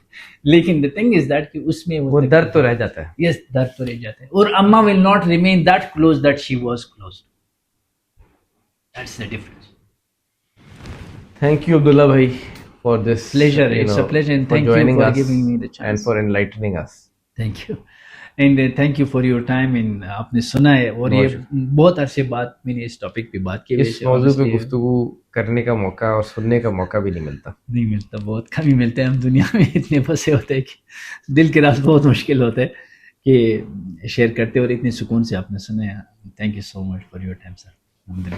لیکن the thing is that کہ اس میں وہ درد تو رہ جاتا ہے. یس, درد تو رہ جاتا ہے. اور اماں will not remain that close that she was close. That's the difference. Thank you Abdullah bhai for this pleasure. It's a pleasure, and thank you for giving me the chance and for enlightening us. Thank you. And thank you for your time. آپ نے سنا ہے, اور یہ بہت عرصے بعد میں نے اس ٹاپک پہ بات کی. اس موضوع پہ گفتگو کرنے کا موقع اور سننے کا موقع بھی نہیں ملتا, بہت کم ہی ملتا ہے. ہم دنیا میں اتنے پھنسے ہوتے ہیں کہ دل کے راز بہت مشکل ہوتا ہے کہ شیئر کرتے, اور اتنے سکون سے آپ نے سنا ہے. Thank you so much for your time sir. الحمد للہ.